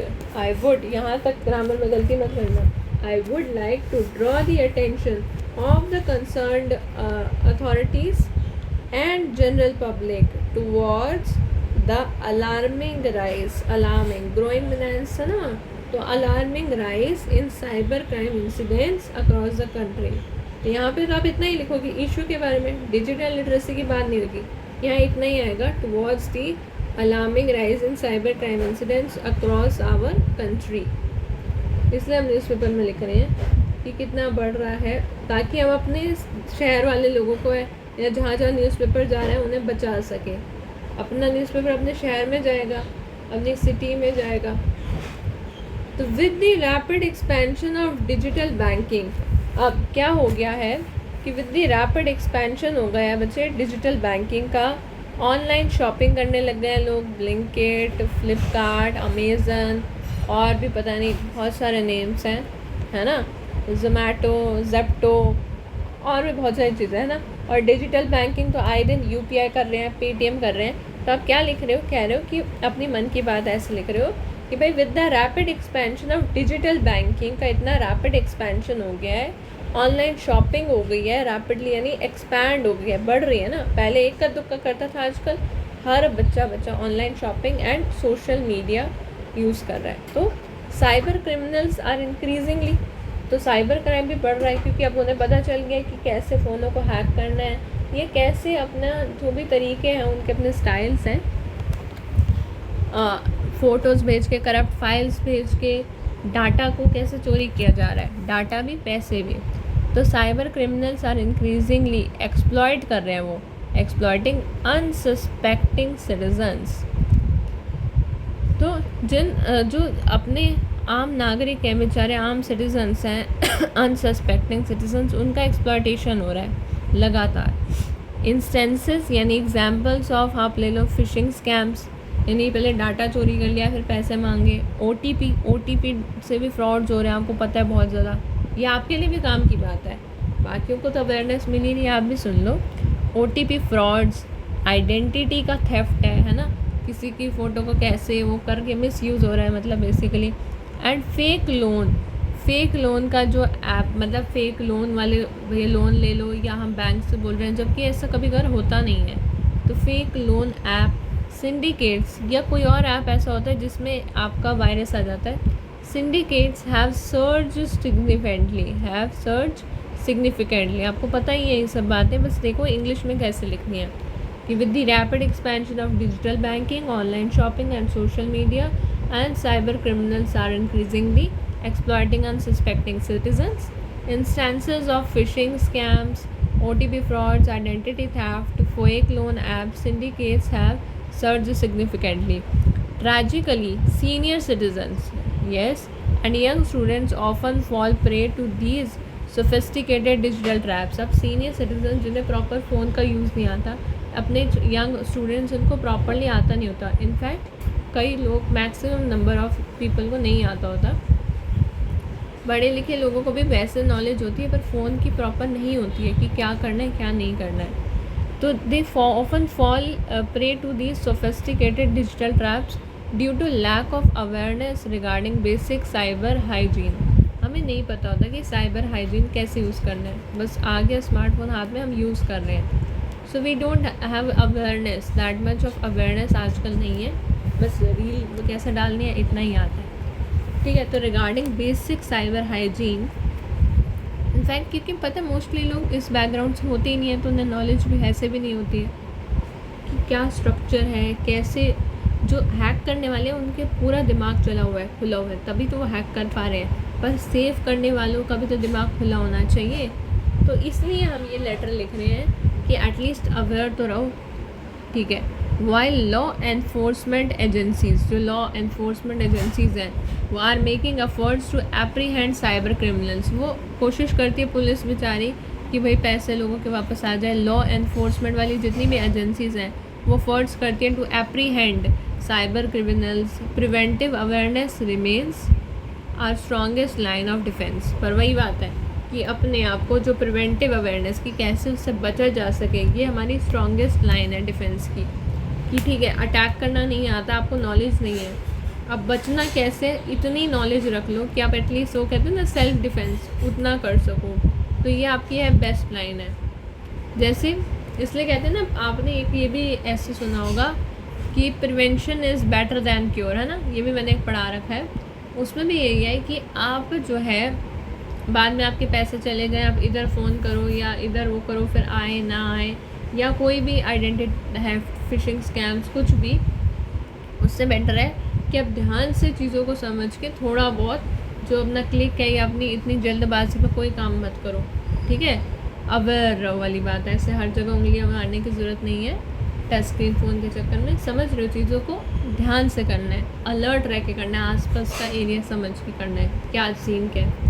[SPEAKER 1] यहाँ तक ग्रामर में गलती मत करना, I would like to draw the attention of the concerned authorities and general public towards the alarming rise, alarming, growing menace है ना, तो alarming rise in cyber crime incidents across the country। तो यहाँ पे तो आप इतना ही लिखोगे इशू के बारे में, डिजिटल लिटरेसी की बात नहीं होगी, यहाँ इतना ही आएगा, towards the alarming rise in cyber crime incidents across our country। इसलिए हम न्यूज़पेपर में लिख रहे हैं कि कितना बढ़ रहा है, ताकि हम अपने शहर वाले लोगों को या जहाँ जहाँ न्यूज़पेपर जा रहे हैं उन्हें बचा सकें। अपना न्यूज़पेपर अपने शहर में जाएगा, अपनी सिटी में जाएगा। तो with the rapid expansion of digital banking, अब क्या हो गया है कि विद द रैपिड एक्सपेंशन हो गया है बच्चे डिजिटल बैंकिंग का, ऑनलाइन शॉपिंग करने लग गए हैं लोग, ब्लिंकिट, फ्लिपकार्ट, अमेज़न और भी पता नहीं बहुत सारे नेम्स हैं, है ना, ज़ोमैटो, ज़ेप्टो और भी बहुत सारी चीज़ें हैं ना। और डिजिटल बैंकिंग तो आए दिन UPI कर रहे हैं, पेटीएम कर रहे हैं। तो आप क्या लिख रहे हो, कह रहे हो कि अपनी मन की बात ऐसे लिख रहे हो कि भाई with the rapid expansion of digital banking का इतना रैपिड एक्सपेंशन हो गया है, ऑनलाइन शॉपिंग हो गई है रैपिडली, यानी एक्सपैंड हो गई है, बढ़ रही है ना। पहले एक का दुक्का करता था, आजकल हर बच्चा online shopping and social media use कर रहा है। तो साइबर क्रिमिनल्स आर इंक्रीजिंगली, तो साइबर क्राइम भी बढ़ रहा है, क्योंकि अब उन्हें पता चल गया कि कैसे फ़ोनों को हैक करना है, ये कैसे अपना जो भी तरीके हैं उनके अपने स्टाइल्स हैं, फ़ोटोज़ भेज के, करप्ट फाइल्स भेज के डाटा को कैसे चोरी किया जा रहा है, डाटा भी पैसे भी। तो cyber criminals are increasingly exploit कर रहे हैं, वो एक्सप्लॉइटिंग अनसस्पेक्टिंग सिटीजन्स। तो जो अपने आम नागरिक हैं, बेचारे आम सिटीजन्स हैं, अनसस्पेक्टिंग सिटीजन्स, उनका एक्सप्लॉयटेशन हो रहा है लगातार। इंस्टेंसेस यानी एग्जांपल्स ऑफ, आप ले लो फिशिंग स्कैम्स, यानी पहले डाटा चोरी कर लिया फिर पैसे मांगे। OTP से भी फ्रॉड्स हो रहे हैं, आपको पता है बहुत ज़्यादा, ये आपके लिए भी काम की बात है, बाकियों को तो अवेयरनेस मिली नहीं, आप भी सुन लो। OTP फ्रॉड्स, आइडेंटिटी का थेफ्ट है ना, किसी की फ़ोटो को कैसे वो करके मिसयूज़ हो रहा है, मतलब बेसिकली। एंड फेक लोन का जो ऐप, मतलब फेक लोन वाले, भैया लोन ले लो, या हम बैंक से बोल रहे हैं, जबकि ऐसा कभी घर होता नहीं है। तो फेक लोन ऐप, सिंडिकेट्स, या कोई और ऐप ऐसा होता है जिसमें आपका वायरस आ जाता है। सिंडिकेट्स हैव सर्ज सिग्निफिकेंटली, आपको पता ही है ये सब बातें, बस देखो इंग्लिश में कैसे लिखनी है कि with the rapid expansion of digital banking, online shopping and social media, and cyber criminals are increasingly exploiting unsuspecting citizens. Instances of phishing scams, OTP frauds, identity theft, fake loan app syndicates have surged significantly. Tragically, senior citizens, yes, and young students often fall prey to these sophisticated digital traps. अब senior citizen जिन्हें proper phone का use नहीं आता, अपने young students उनको properly आता नहीं होता. इनफैक्ट कई लोग, मैक्सिमम नंबर ऑफ पीपल को नहीं आता होता. बड़े लिखे लोगों को भी वैसे नॉलेज होती है, पर फ़ोन की प्रॉपर नहीं होती है कि क्या करना है क्या नहीं करना है. तो they often fall prey to these sophisticated digital traps due to lack of awareness regarding basic cyber hygiene. हमें नहीं पता होता कि साइबर हाइजीन कैसे यूज़ करना है. बस आ गया स्मार्टफोन हाथ में, हम यूज़ कर रहे हैं. So we don't have awareness, that much of awareness आजकल नहीं है. बस रील कैसे डालनी है इतना ही आता है. ठीक है, तो regarding basic cyber hygiene, in fact क्योंकि पता है मोस्टली लोग इस बैकग्राउंड से होते ही नहीं है, तो उन्हें नॉलेज भी ऐसे भी नहीं होती है कि क्या स्ट्रक्चर है, कैसे. जो हैक करने वाले हैं उनके पूरा दिमाग चला हुआ है, खुला हुआ है, तभी तो वो हैक कर पा रहे हैं. पर सेव करने वालों का भी तो दिमाग खुला होना चाहिए. तो इसलिए हम ये लेटर लिख रहे हैं कि एटलीस्ट अवेयर तो रहो. ठीक है. वाइल लॉ एनफोर्समेंट एजेंसीज, जो लॉ एनफोर्समेंट एजेंसीज हैं, वो are making efforts to apprehend cyber criminals. वो कोशिश करती है पुलिस बेचारी कि भाई पैसे लोगों के वापस आ जाए. लॉ एनफोर्समेंट वाली जितनी भी एजेंसीज़ हैं वो एफर्ट्स करती हैं to apprehend cyber criminals. Preventive awareness remains our strongest line of defence. पर वही बात है कि अपने आप को जो प्रिवेंटिव अवेयरनेस की कैसे उससे बचा जा सके, ये हमारी स्ट्रॉन्गेस्ट लाइन है डिफेंस की. कि ठीक है, अटैक करना नहीं आता, आपको नॉलेज नहीं है, अब बचना कैसे, इतनी नॉलेज रख लो कि आप एटलीस्ट वो कहते हैं ना सेल्फ डिफेंस, उतना कर सको. तो ये आपकी है बेस्ट लाइन है. जैसे इसलिए कहते हैं ना, आपने एक ये भी ऐसे सुना होगा कि prevention is better than cure, है ना. ये भी मैंने पढ़ा रखा है. उसमें भी यही है कि आप जो है बाद में आपके पैसे चले गए, आप इधर फ़ोन करो या इधर वो करो, फिर आए ना आए, या कोई भी आइडेंटिटी है, फिशिंग स्कैम्स, कुछ भी, उससे बेटर है कि आप ध्यान से चीज़ों को समझ के थोड़ा बहुत जो अपना क्लिक है या अपनी इतनी जल्दबाजी पर कोई काम मत करो. ठीक है. अवेयर वाली बात है, ऐसे हर जगह उंगलियां मारने की ज़रूरत नहीं है टच स्क्रीन फ़ोन के चक्कर में. समझ रहे हो, चीज़ों को ध्यान से करना है, अलर्ट रह के करना है, आसपास का एरिया समझ के करना है, क्या सीन क्या है.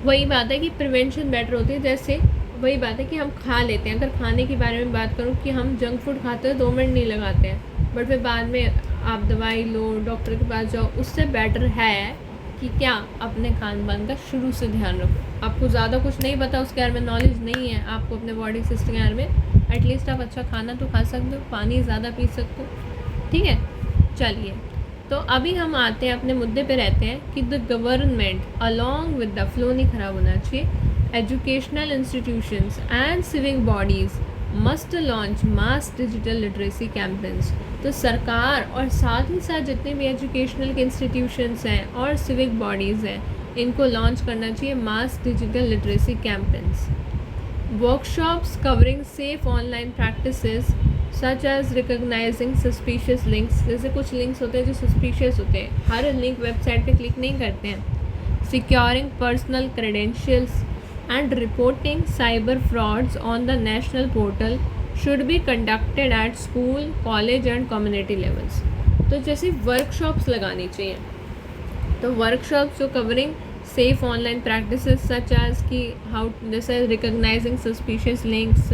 [SPEAKER 1] वही बात है कि प्रिवेंशन बेटर होती है. जैसे वही बात है कि हम खा लेते हैं, अगर खाने के बारे में बात करूँ कि हम जंक फूड खाते हैं 2 मिनट नहीं लगाते हैं, बट फिर बाद में आप दवाई लो, डॉक्टर के पास जाओ. उससे बेटर है कि क्या अपने खान पान का शुरू से ध्यान रखो. आपको ज़्यादा कुछ नहीं पता, उसके बारे में नॉलेज नहीं है आपको अपने बॉडी सिस्टम के बारे में, एटलीस्ट आप अच्छा खाना तो खा सकते हो, पानी ज़्यादा पी सकते हो. ठीक है. चलिए, तो अभी हम आते हैं अपने मुद्दे पे रहते हैं कि the government along with the flow नहीं ख़राब होना चाहिए, educational institutions and civic bodies must launch mass digital literacy campaigns. तो सरकार और साथ ही साथ जितने भी एजुकेशनल के इंस्टीट्यूशंस हैं और सिविक बॉडीज़ हैं, इनको लॉन्च करना चाहिए mass digital literacy campaigns. Workshops covering safe online practices such as recognising suspicious links. जैसे कुछ लिंक्स होते हैं जो सस्पिशियस होते हैं, हर लिंक वेबसाइट पे क्लिक नहीं करते हैं. Securing personal credentials and reporting cyber frauds on the national portal should be conducted at school, college and community levels. तो जैसे वर्कशॉप्स लगानी चाहिए, तो वर्कशॉप्स जो covering safe online practices such as कि हाउ, जैसे recognising suspicious links,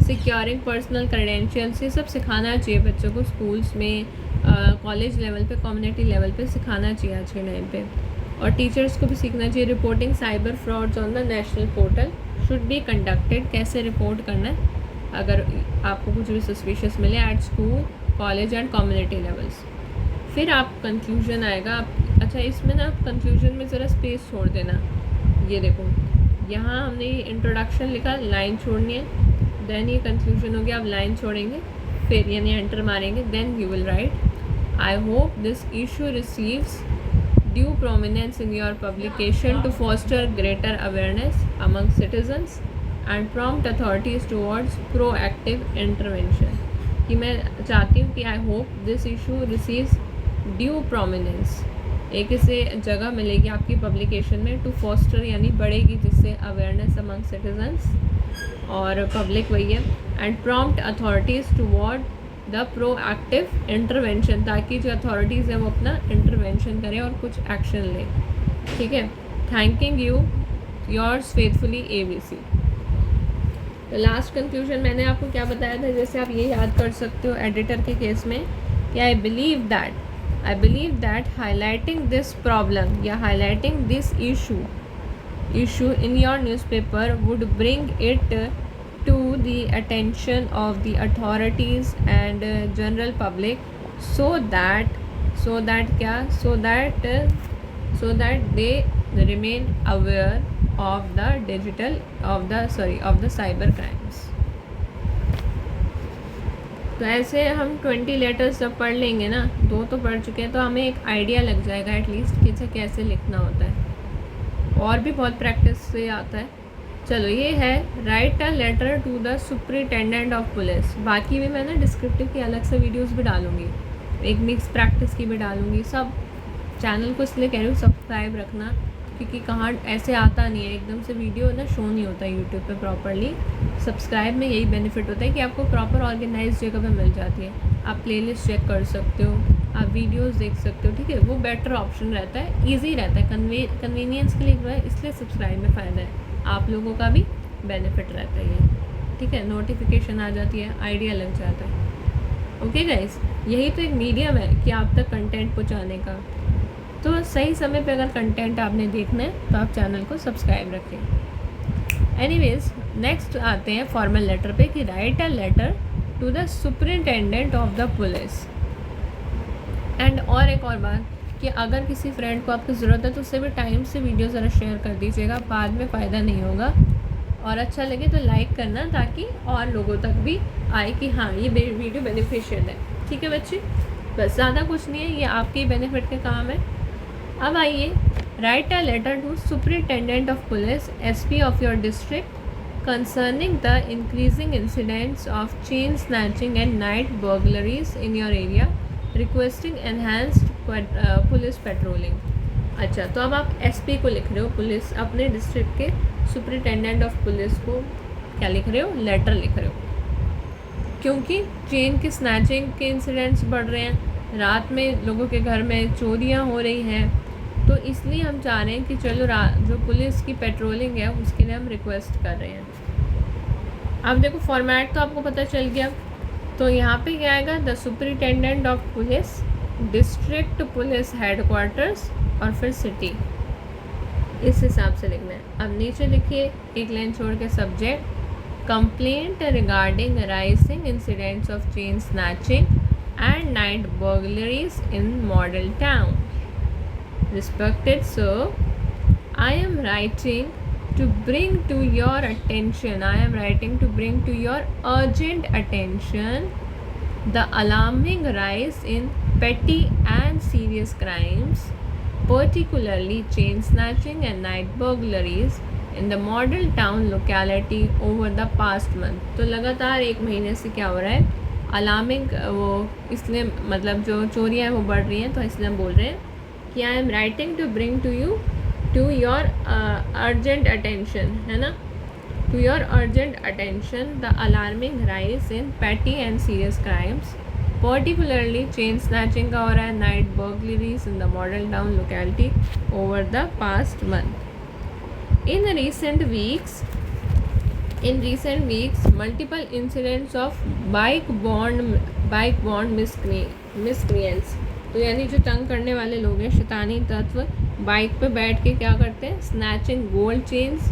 [SPEAKER 1] securing personal credentials, ये सब सिखाना चाहिए बच्चों को स्कूल्स में, कॉलेज लेवल पे, कम्युनिटी लेवल पे सिखाना चाहिए आज के टाइम पे. और टीचर्स को भी सीखना चाहिए. Reporting cyber frauds on the national portal should be conducted. कैसे रिपोर्ट करना है अगर आपको कुछ भी सस्पिशियस मिले, at school, college and community levels. फिर आप कंक्लूजन आएगा. अच्छा, इसमें ना आप कंक्लूजन में ज़रा स्पेस छोड़ देना. ये देखो, यहाँ हमने इंट्रोडक्शन लिखा, लाइन छोड़नी है, देन ये कंक्लूजन हो गया, आप लाइन छोड़ेंगे, फिर यानी एंटर मारेंगे, then you will write, I hope this issue receives due prominence in your publication to foster greater awareness among citizens and prompt authorities towards proactive intervention. कि मैं चाहती हूँ कि I hope this issue receives due prominence, एक इसे जगह मिलेगी आपकी पब्लिकेशन में, टू फॉस्टर यानी बढ़ेगी जिससे अवेयरनेस अमंग सिटीजन्स और पब्लिक वही है, and prompt authorities toward the proactive intervention, ताकि जो अथॉरिटीज़ हैं वो अपना इंटरवेंशन करें और कुछ एक्शन लें, ठीक है। Thanking you, yours faithfully ABC। तो लास्ट कंक्लूजन मैंने आपको क्या बताया था, जैसे आप ये याद कर सकते हो एडिटर के केस में कि I believe that highlighting this problem या highlighting this issue in your newspaper would bring it to the attention of the authorities and general public so that they remain aware of the cyber crimes। तो ऐसे हम 20 letters जब पढ़ लेंगे ना, 2 तो पढ़ चुके हैं, तो हमें एक आइडिया लग जाएगा एटलीस्ट कि इसे कैसे लिखना होता है, और भी बहुत प्रैक्टिस से आता है। चलो ये है write a letter to the superintendent of police. बाकी भी मैं ना डिस्क्रिप्टिव की अलग से वीडियोस भी डालूंगी, एक मिक्स प्रैक्टिस की भी डालूंगी। सब चैनल को इसलिए कह रही हूँ सब्सक्राइब रखना, क्योंकि कहाँ ऐसे आता नहीं है एकदम से वीडियो ना, शो नहीं होता यूट्यूब पे प्रॉपरली। सब्सक्राइब में यही बेनिफिट होता है कि आपको प्रॉपर ऑर्गेनाइज जगह पे मिल जाती है, आप प्लेलिस्ट चेक कर सकते हो, आप वीडियोस देख सकते हो, ठीक है। वो बेटर ऑप्शन रहता है, ईजी रहता है, कन्वीनियंस के लिए जो है, इसलिए सब्सक्राइब में फ़ायदा है, आप लोगों का भी बेनिफिट रहता है ये, ठीक है। नोटिफिकेशन आ जाती है, आइडिया लग जाता है। ओके गाइस, यही तो एक मीडियम है कि आप तक कंटेंट पहुंचाने का। तो सही समय पे अगर कंटेंट आपने देखना है तो आप चैनल को सब्सक्राइब रखें। एनीवेज, नेक्स्ट आते हैं फॉर्मल लेटर पे कि write a letter to the superintendent of the police. And और एक और बात कि अगर किसी फ्रेंड को आपकी ज़रूरत है तो उससे भी टाइम से वीडियो ज़रा शेयर कर दीजिएगा, बाद में फ़ायदा नहीं होगा। और अच्छा लगे तो लाइक करना, ताकि और लोगों तक भी आए कि हाँ ये वीडियो बेनिफिशियल है, ठीक है बच्चे। बस ज़्यादा कुछ नहीं है, ये आपके बेनिफिट के काम है। अब आइए, write a letter to superintendent of police SP of your district concerning the increasing incidents of chain snatching and night burglaries in your area, requesting enhanced police patrolling. अच्छा, तो अब आप SP को लिख रहे हो, पुलिस अपने डिस्ट्रिक्ट के सुपरिटेंडेंट ऑफ पुलिस को क्या लिख रहे हो, लेटर लिख रहे हो, क्योंकि चेन की स्नैचिंग के इंसिडेंट्स बढ़ रहे हैं, रात में लोगों के घर में चोरियां हो रही हैं, तो इसलिए हम चाह रहे हैं कि चलो जो पुलिस की पेट्रोलिंग है उसके लिए हम रिक्वेस्ट कर रहे हैं। अब देखो फॉर्मेट तो आपको पता चल गया, तो यहाँ पे क्या आएगा, the superintendent of police, district police headquarters और फिर सिटी, इस हिसाब से लिखना है। अब नीचे लिखिए एक लाइन छोड़ के subject, complaint regarding rising incidents of chain snatching and night burglaries in Model Town. Respected sir, I am writing to bring to your attention, I am writing to bring to your urgent attention the alarming rise in petty and serious crimes, particularly chain snatching and night burglaries in the model town locality over the past month। तो लगातार 1 महीने से क्या हो रहा है, alarming, वो इसलिए मतलब जो चोरियाँ हैं वो बढ़ रही हैं, तो इसलिए हम बोल रहे हैं कि I am writing to bring to you to your urgent attention, है ना, to your urgent attention the alarming rise in petty and serious crimes, particularly chain snatching का हो रहा है, night burglaries in the model town locality over the past month। In recent weeks multiple incidents of bike-borne miscreants, तो यानी जो तंग करने वाले लोग हैं, शैतानी तत्व, बाइक पे बैठ के क्या करते हैं, snatching gold chains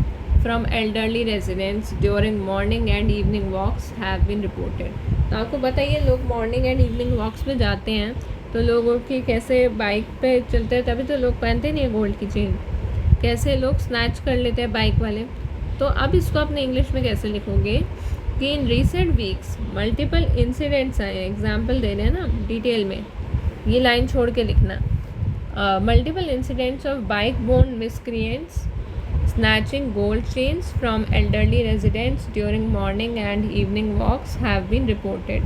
[SPEAKER 1] from elderly residents during morning and evening walks have been reported. तो आपको बताइए, लोग मॉर्निंग एंड इवनिंग वॉक्स पे जाते हैं, तो लोगों की कैसे बाइक पे चलते हैं, तभी तो लोग पहनते नहीं है गोल्ड की चेन, कैसे लोग स्नैच कर लेते हैं बाइक वाले। तो अब इसको अपने इंग्लिश में कैसे लिखोगे कि in recent weeks multiple incidents आए, एग्जाम्पल दे रहे हैं ना डिटेल में, ये लाइन छोड़ के लिखना, multiple incidents of bike-borne miscreants snatching gold chains from elderly residents during morning and evening walks have been reported.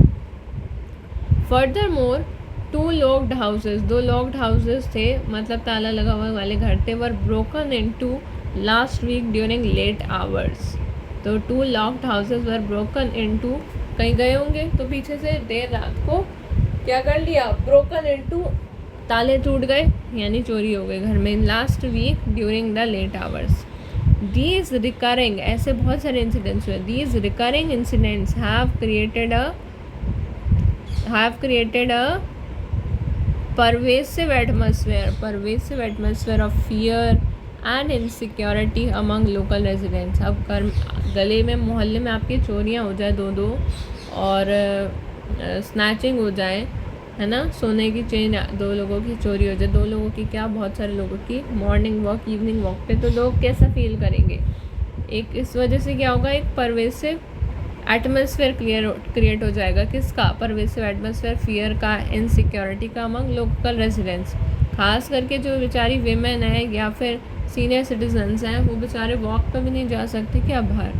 [SPEAKER 1] Furthermore, 2 locked houses, 2 locked houses थे, मतलब ताला लगा हुआ वाले घर थे, were broken into last week during late hours. तो 2 locked houses were broken into, कहीं गए होंगे तो पीछे से देर रात को क्या कर लिया, ब्रोकन इनटू, ताले टूट गए यानी चोरी हो गई घर में, in last week during the late hours. These recurring, ऐसे बहुत सारे इंसिडेंट्स हुए, these recurring incidents have created a pervasive atmosphere of fear and insecurity among local residents। अब गले में मोहल्ले में आपकी चोरियां हो जाए दो और स्नैचिंग हो जाए, है ना, सोने की चेन 2 लोगों की चोरी हो जाए, 2 लोगों की क्या, बहुत सारे लोगों की, मॉर्निंग वॉक इवनिंग वॉक पे, तो लोग कैसा फील करेंगे। एक इस वजह से क्या होगा, एक परवेसिव एटमॉस्फेयर क्रिएट हो जाएगा, किसका, परवेसिव एटमॉस्फेयर फियर का, इनसिक्योरिटी का अमंग लोकल रेजिडेंट्स। खास करके जो बेचारी वीमेन है या फिर सीनियर सिटीजन्स हैं, वो बेचारे वॉक पे भी नहीं जा सकते क्या बाहर।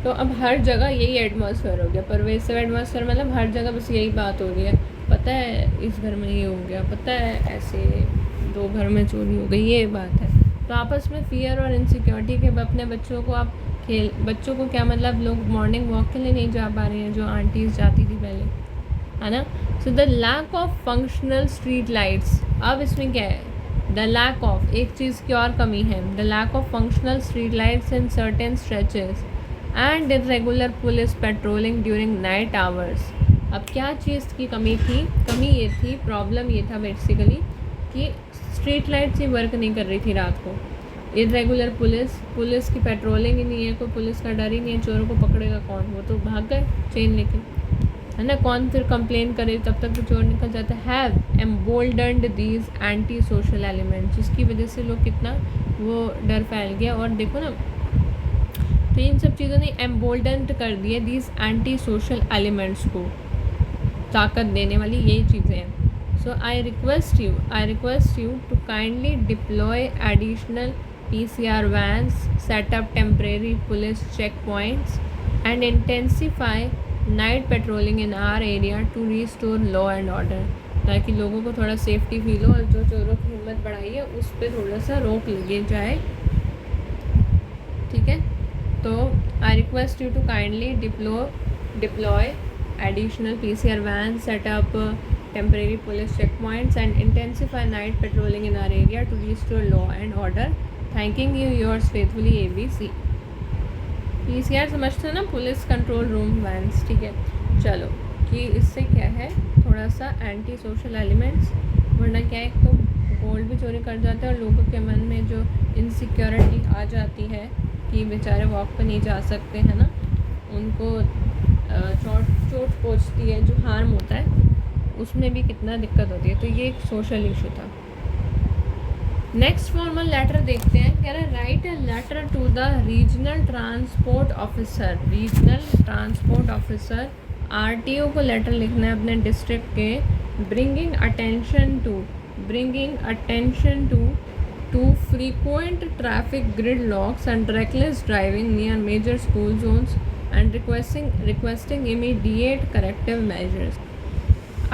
[SPEAKER 1] तो अब हर जगह यही एटमॉस्फेयर हो गया, परवेसिव एटमॉस्फेयर, मतलब हर जगह बस यही बात हो रही है, पता है इस घर में ये हो गया, पता है ऐसे 2 घर में चोरी हो गई, ये बात है। तो आपस में फियर और इनसिक्योरिटी के अपने बच्चों को आप बच्चों को क्या, मतलब लोग मॉर्निंग वॉक के लिए नहीं जा पा रहे हैं जो आंटीज़ जाती थी पहले, है ना। So the lack of functional street lights, अब इसमें क्या है, द लैक ऑफ, एक चीज़ की और कमी है, the lack of functional street lights in certain stretches and irregular police patrolling during night hours. अब क्या चीज़ की कमी थी, कमी ये थी, प्रॉब्लम ये था बेसिकली कि स्ट्रीट लाइट्स ही वर्क नहीं कर रही थी रात को, इरेगुलर पुलिस की पेट्रोलिंग ही नहीं है, कोई पुलिस का डर ही नहीं है, चोरों को पकड़ेगा कौन, वो तो भाग गए चेन लेके, है ना, कौन फिर कंप्लेन करे, तब तक तो चोर निकल जाता है। Have emboldened these anti social element, जिसकी वजह से लोग कितना वो डर फैल गया। और देखो ना, तो इन सब चीज़ों ने एम्बोल्डन्ड कर दिए दीज एंटी सोशल एलिमेंट्स को, ताकत देने वाली यही चीज़ें हैं। So I request you to kindly deploy additional PCR vans, set up temporary police checkpoints and intensify night patrolling in our area to restore law and order, ताकि लोगों को थोड़ा सेफ्टी फील हो और जो चोरों की हिम्मत बढ़ाई है उस पर थोड़ा सा रोक लगे जाए, ठीक है। तो I request you to kindly deploy additional PCR vans, set up temporary police checkpoints and intensify night patrolling in our area to restore law and order. Thanking you, yours faithfully, ABC। PCR समझते हो ना, police control room vans, ठीक है। चलो कि इससे क्या है, थोड़ा सा एंटी सोशल एलिमेंट्स, वरना क्या है, एक तो गोल्ड भी चोरी कर जाते हैं और लोगों के मन में जो इनसिक्योरिटी आ जाती है कि बेचारे वॉक पे नहीं जा सकते, है ना, उनको चोट पहुँचती है, जो हार्म होता है उसमें भी कितना दिक्कत होती है। तो ये एक सोशल इशू था। नेक्स्ट फॉर्मल लेटर देखते हैं, कह रहा है write a letter to the regional transport officer. Regional transport officer RTO को लेटर लिखना है अपने डिस्ट्रिक्ट के, bringing attention to frequent traffic gridlocks and reckless driving near major school zones and requesting immediate corrective measures.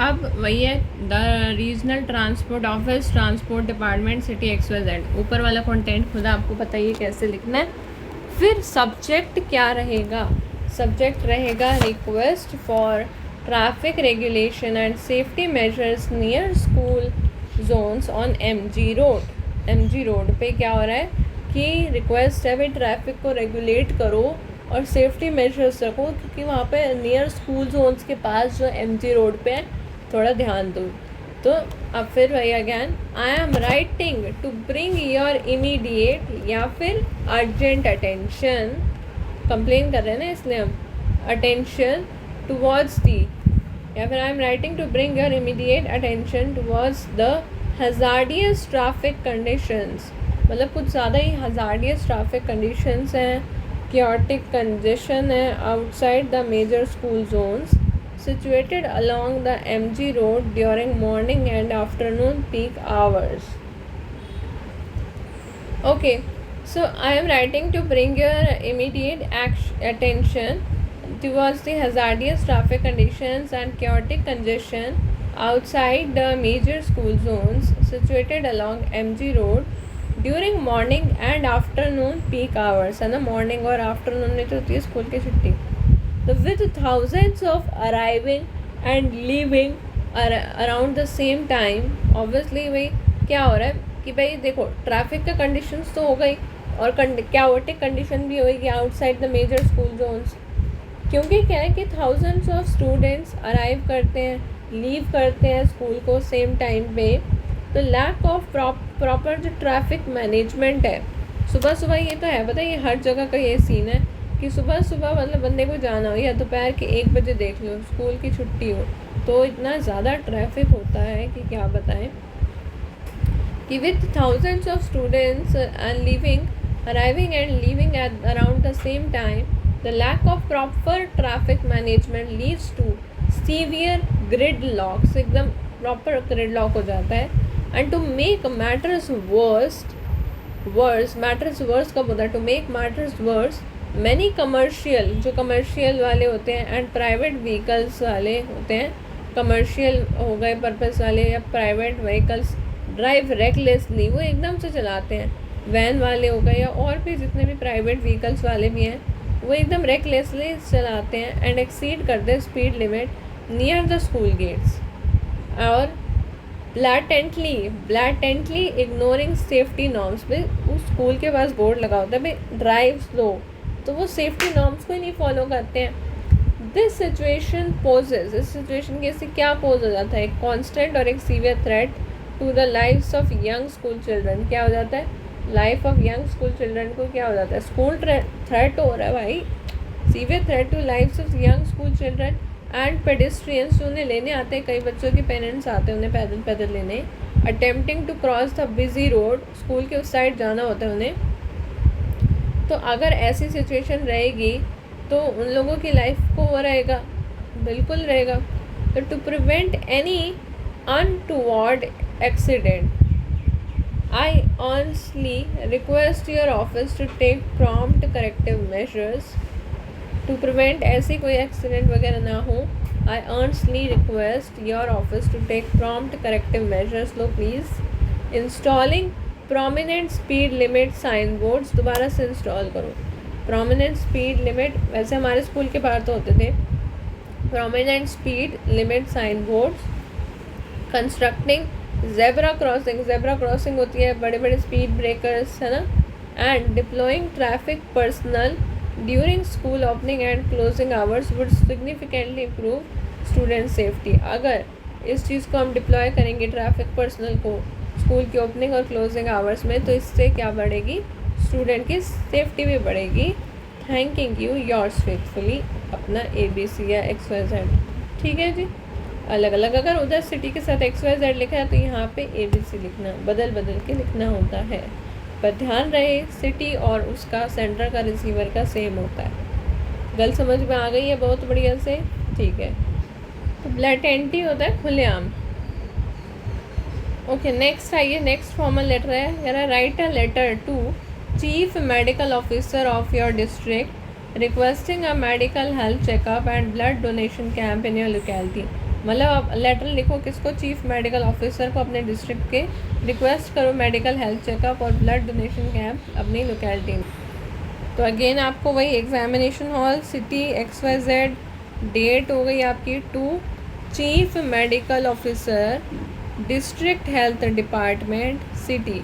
[SPEAKER 1] अब वही है, the regional transport office, transport department, city XYZ। ऊपर वाला कंटेंट खुद आपको पता ही कैसे लिखना है। फिर सब्जेक्ट क्या रहेगा, सब्जेक्ट रहेगा request for traffic regulation and safety measures near school zones on MG road. MG road पे क्या हो रहा है कि रिक्वेस्ट है भाई ट्रैफिक को रेगुलेट करो और सेफ्टी मेजर्स रखो, क्योंकि वहाँ पे नियर स्कूल जोन्स के पास जो MG रोड पे है थोड़ा ध्यान दो। तो अब फिर वही again, I am writing to bring your immediate या फिर अर्जेंट अटेंशन, कंप्लेन कर रहे हैं ना इसलिए हम, अटेंशन टुवर्ड्स दी, या फिर I am writing to bring your immediate attention towards the hazardous traffic conditions, मतलब कुछ ज़्यादा ही हज़ार्डियस ट्रैफिक कंडीशंस हैं, chaotic congestion है outside the major school zones situated along the MG road during morning and afternoon peak hours. Okay, so I am writing to bring your immediate attention towards the hazardous traffic conditions and chaotic congestion outside the major school zones situated along MG Road during morning and afternoon peak hours, है ना, morning और afternoon में तो होती है school की छुट्टी. तो with thousands of arriving and leaving around the same time, obviously भाई क्या हो रहा है कि भाई देखो ट्रैफिक का कंडीशंस तो हो गई और chaotic कंडीशन भी होगी outside the major school zones, क्योंकि क्या है कि थाउजेंड्स ऑफ स्टूडेंट्स अराइव करते हैं, लीव करते हैं स्कूल को सेम टाइम पे. तो लैक ऑफ प्रॉपर जो ट्रैफिक मैनेजमेंट है, सुबह सुबह ये तो है, पता है ये हर जगह का ये सीन है कि सुबह सुबह मतलब बंदे को जाना हो या दोपहर के 1 बजे देख लो स्कूल की छुट्टी हो तो इतना ज़्यादा ट्रैफिक होता है कि क्या बताएं. कि with thousands of students arriving and leaving at around the same time, the lack of proper traffic management leads to severe gridlocks, एकदम proper gridlock हो जाता है. and to make matters worse कब होता है, to make matters worse many commercial, जो commercial वाले होते हैं and private vehicles वाले होते हैं, commercial हो गए पर्पस वाले या private vehicles drive recklessly, वो एकदम से चलाते हैं. वैन वाले हो गए या और भी जितने भी प्राइवेट व्हीकल्स वाले भी हैं वो एकदम रेकलेसली चलाते हैं एंड एक्सीड करते हैं speed limit near the school gates और ब्लैटेंटली इग्नोरिंग सेफ्टी नॉर्म्स. पे उस स्कूल के पास बोर्ड लगा होता है भाई ड्राइव स्लो, तो वो सेफ्टी नॉर्म्स को ही नहीं फॉलो करते हैं. इस सिचुएशन के से क्या पोज हो जाता है, एक कॉन्स्टेंट और एक severe threat to the lives of young school children. क्या हो जाता है, life of young school children को क्या हो जाता है, स्कूल थ्रेट हो रहा है भाई, severe threat to life of young school children and pedestrians, जो उन्हें लेने आते हैं, कई बच्चों के पेरेंट्स आते हैं उन्हें पैदल लेने, attempting to cross the busy road, school के उस साइड जाना होता है उन्हें. तो अगर ऐसी सिचुएशन रहेगी तो उन लोगों की लाइफ को वो रहेगा, बिल्कुल रहेगा. तो to prevent any untoward accident, I earnestly request your office to take prompt corrective measures. To prevent ऐसी कोई एक्सीडेंट वगैरह ना हो, I earnestly request your office to take prompt corrective measures. Low please. Installing prominent speed limit signboards, दोबारा से install करो. prominent speed limit, वैसे हमारे स्कूल के बाहर तो होते थे prominent speed limit signboards. Constructing zebra crossing होती है, बड़े बड़े स्पीड ब्रेकर्स है ना. And deploying traffic personal during school opening and closing hours would significantly improve student safety. अगर इस चीज़ को हम डिप्लॉय करेंगे ट्रैफिक पर्सनल को स्कूल की ओपनिंग और क्लोजिंग आवर्स में, तो इससे क्या बढ़ेगी, स्टूडेंट की सेफ्टी भी बढ़ेगी. थैंकिंग यू योर्स फेथफुली, अपना ABC या XYZ. ठीक है जी, अलग अलग अगर उधर सिटी के साथ XYZ लिखा है तो यहाँ पे ABC लिखना, बदल के लिखना होता है. पर ध्यान रहे सिटी और उसका सेंटर का रिसीवर का सेम होता है. गल समझ में आ गई है बहुत बढ़िया से, ठीक है. तो ब्लैटेंटी होता है खुलेआम. ओके, नेक्स्ट आइए, नेक्स्ट फॉर्मल लेटर है, कह रहा है write a letter to chief medical officer of your district requesting a medical health checkup and blood donation camp in your locality. मतलब आप लेटर लिखो किसको, चीफ मेडिकल ऑफिसर को अपने डिस्ट्रिक्ट के, रिक्वेस्ट करो मेडिकल हेल्थ चेकअप और blood donation camp अपनी लोकेलिटी में. तो अगेन आपको वही examination hall, city, XYZ, date हो गई आपकी to chief medical officer district health department city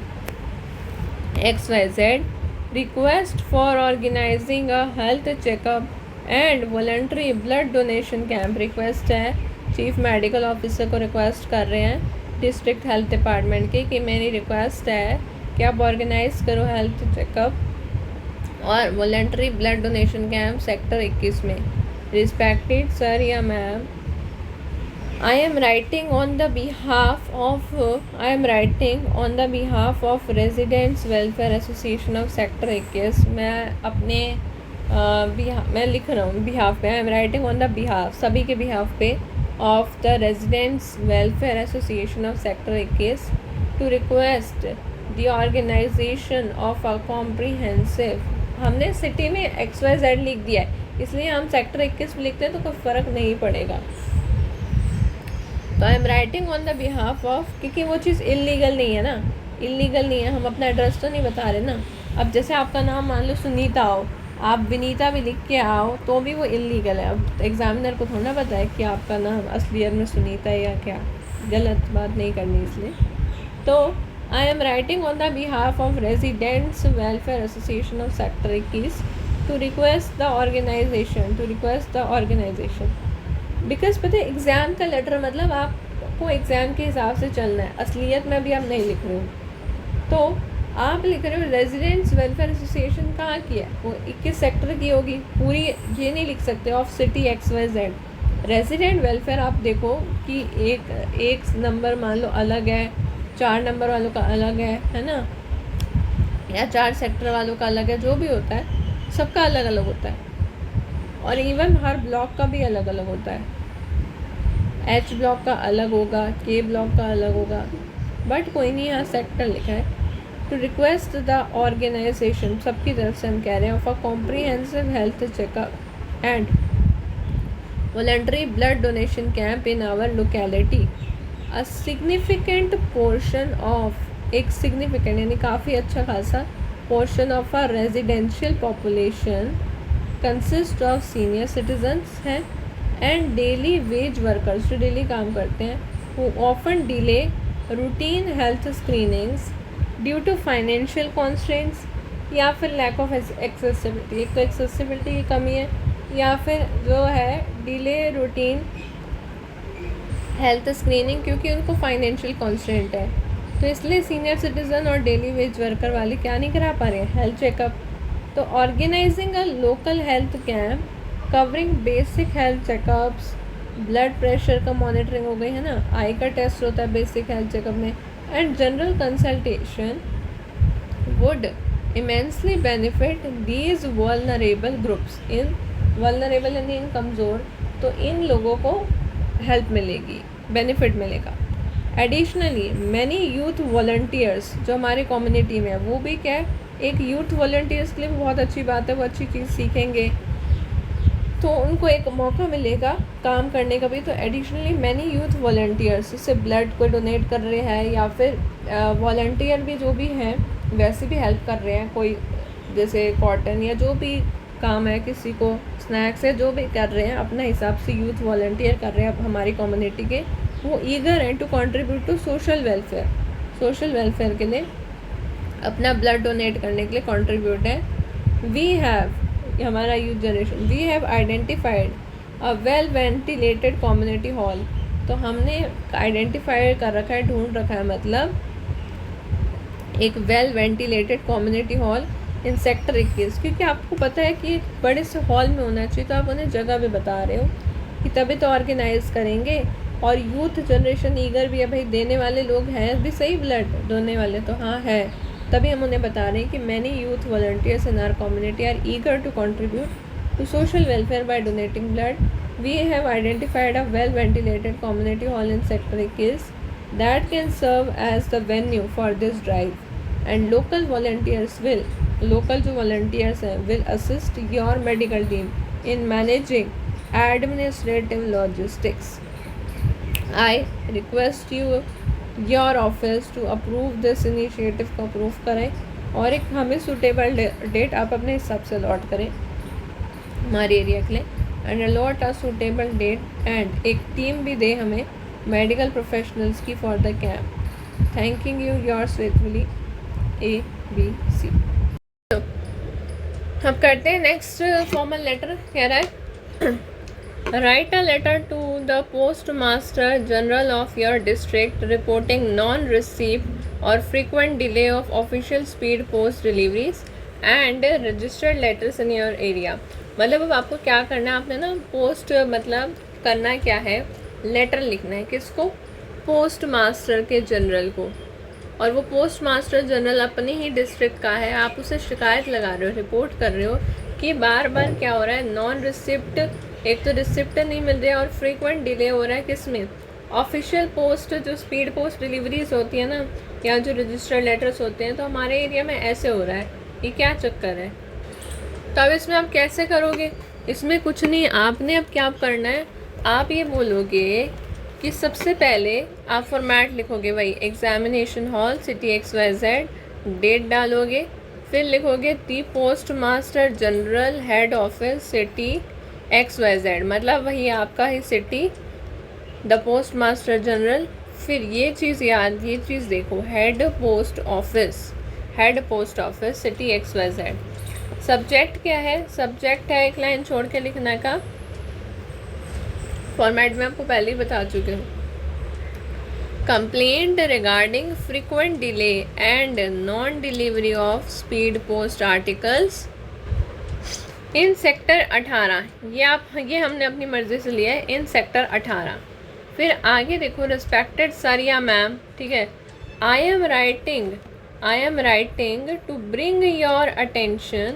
[SPEAKER 1] XYZ request for organising a health checkup and voluntary blood donation camp. Request है, chief medical officer को request कर रहे हैं डिस्ट्रिक्ट हेल्थ डिपार्टमेंट की कि मेरी रिक्वेस्ट है कि आप ऑर्गेनाइज़ करो हेल्थ चेकअप और voluntary blood donation camp sector 21 में. रिस्पेक्टेड सर या ma'am, I am writing on the behalf of residents welfare association of sector 21. मैं अपने मैं लिख रहा हूँ बिहाफ पे, I am writing on the behalf, सभी के बिहाफ पे, of the residents welfare association of sector 21 to request the organisation of a comprehensive. हमने सिटी में XYZ लिख दिया है, इसलिए हम सेक्टर 21 में लिखते हैं तो कोई फ़र्क नहीं पड़ेगा. तो तो I am writing on the behalf of, क्योंकि वो चीज़ इलीगल नहीं है ना, इलीगल नहीं है, हम अपना एड्रेस तो नहीं बता रहे ना। अब जैसे आपका नाम मान लो सुनीता हो, आप विनीता भी लिख के आओ तो भी वो इलीगल है। अब एग्जामिनर को थोड़ा पता है कि आपका नाम असलियत में सुनीता है या क्या, गलत बात नहीं करनी इसलिए। तो I am writing on the behalf of residents welfare association of sector 21 to request the organisation because पता है एग्ज़ाम का लेटर मतलब आपको एग्ज़ाम के हिसाब से चलना है, असलियत में भी आप नहीं लिख रहे हो। तो आप लिख रहे हो रेजिडेंट्स वेलफेयर एसोसिएशन कहाँ की है, वो 21 सेक्टर की होगी पूरी, ये नहीं लिख सकते of city XYZ। Resident welfare आप देखो कि एक नंबर मान लो अलग है, 4 नंबर वालों का अलग है ना, या 4 सेक्टर वालों का अलग है, जो भी होता है सबका अलग अलग होता है। और इवन हर ब्लॉक का भी अलग अलग होता है, H ब्लॉक का अलग होगा, K ब्लॉक का अलग होगा, बट कोई नहीं, यहाँ सेक्टर लिखा है। टू रिक्वेस्ट द ऑर्गेनाइजेशन, सबकी तरफ से हम कह रहे हैं, of a comprehensive health checkup and voluntary blood donation camp in our locality. A significant portion of, एक सिग्निफिकेंट यानी काफ़ी अच्छा खासा portion of a residential population consist of senior citizens हैं एंड डेली वेज वर्कर्स, जो daily काम करते हैं, who often delay routine health screenings due to financial constraints या फिर लैक ऑफ एक्सेसिबिलिटी। एक तो एक्सेसिबिलिटी की कमी है, या फिर जो है डिले रूटीन हेल्थ स्क्रीनिंग क्योंकि उनको फाइनेंशियल कॉन्स्ट्रेंट है। तो इसलिए सीनियर सिटीज़न और डेली वेज वर्कर वाले क्या नहीं करा पा रहे हैं, हेल्थ चेकअप। तो organising a local health camp covering basic health checkups, blood pressure का मॉनिटरिंग हो गई है ना, आई का टेस्ट होता है बेसिक हेल्थ चेकअप में, and general consultation would immensely benefit these vulnerable groups. इन वल्नरेबल यानी इन कमज़ोर, तो इन लोगों को हेल्प मिलेगी, बेनिफिट मिलेगा। एडिशनली मैनी यूथ वॉलंटियर्स, जो हमारे कम्युनिटी में है, वो भी क्या है, एक यूथ वॉलंटियर्स के लिए बहुत अच्छी बात है, वो अच्छी चीज़ सीखेंगे तो उनको एक मौका मिलेगा काम करने का भी। तो एडिशनली मैनी यूथ वॉलंटियर्स, इससे ब्लड को डोनेट कर रहे हैं या फिर वॉलंटियर भी जो भी हैं वैसे भी हेल्प कर रहे हैं, कोई जैसे कॉटन या जो भी काम है, किसी को स्नैक्स है, जो भी कर रहे हैं अपना हिसाब से यूथ वॉलंटियर कर रहे हैं हमारी कम्युनिटी के, वो ईगर हैं to contribute to social welfare, social welfare के लिए अपना ब्लड डोनेट करने के लिए कंट्रीब्यूट है। वी हैव, हमारा youth generation, we have identified a well ventilated community hall. तो हमने आइडेंटिफाई कर रखा है, ढूंढ रखा है, मतलब एक well ventilated community hall in sector 21, क्योंकि आपको पता है कि बड़े से हॉल में होना चाहिए, तो आप उन्हें जगह भी बता रहे हो कि तभी तो ऑर्गेनाइज करेंगे। और यूथ जनरेशन ईगर भी है, भाई देने वाले लोग हैं भी सही, ब्लड डोने वाले तो हाँ है, तभी हम उन्हें बता रहे हैं कि many youth volunteers in our community are eager to contribute to social welfare by donating blood. We have identified a well ventilated community hall in sector 21 that can serve as the venue for this drive and local volunteers will, local जो volunteers हैं will assist your medical team in managing administrative logistics. I request you your office to approve this initiative को approve करें और एक हमें suitable date आप अपने हिसाब से अलॉट करें हमारे एरिया के लिए, and allot a suitable date, and एक टीम भी दे हमें मेडिकल प्रोफेशनल्स की for the camp. Thanking you yours faithfully ABC। अब करते हैं नेक्स्ट फॉर्मल लेटर। कह रहा है Write a letter to the Postmaster General of your district reporting non-receipt or frequent delay of official speed post deliveries and registered letters in your area। मतलब अब आपको क्या करना है, आपने ना पोस्ट मतलब करना क्या है, लेटर लिखना है, किसको, पोस्ट मास्टर के जनरल को, और वो पोस्ट मास्टर जनरल अपने ही डिस्ट्रिक्ट का है। आप उसे शिकायत लगा रहे हो, रिपोर्ट कर रहे हो कि बार बार क्या हो रहा है, नॉन रिसिप्ट, एक तो रिसिप्ट नहीं मिल रहा है और फ्रीक्वेंट डिले हो रहा है किस में, ऑफिशियल पोस्ट, जो स्पीड पोस्ट डिलीवरीज होती है ना, या जो रजिस्टर्ड लेटर्स होते हैं, तो हमारे एरिया में ऐसे हो रहा है, ये क्या चक्कर है। तो अब इसमें आप कैसे करोगे, इसमें कुछ नहीं, आपने अब क्या करना है, आप ये बोलोगे कि सबसे पहले आप फॉर्मेट लिखोगे वही examination hall city XYZ, date डालोगे, फिर लिखोगे the post master general head office city XYZ, मतलब वही आपका ही city the post master general. फिर ये चीज़ देखो, head post office city XYZ। Subject क्या है? सब्जेक्ट है एक लाइन छोड़ के लिखने का, फॉर्मेट में आपको पहले ही बता चुके हूँ। Complaint regarding frequent delay and non delivery of speed post articles in sector 18, ये हमने अपनी मर्जी से लिया है, इन सेक्टर 18। फिर आगे देखो, रिस्पेक्टेड सारिया मैम, ठीक है, I am writing to bring your attention,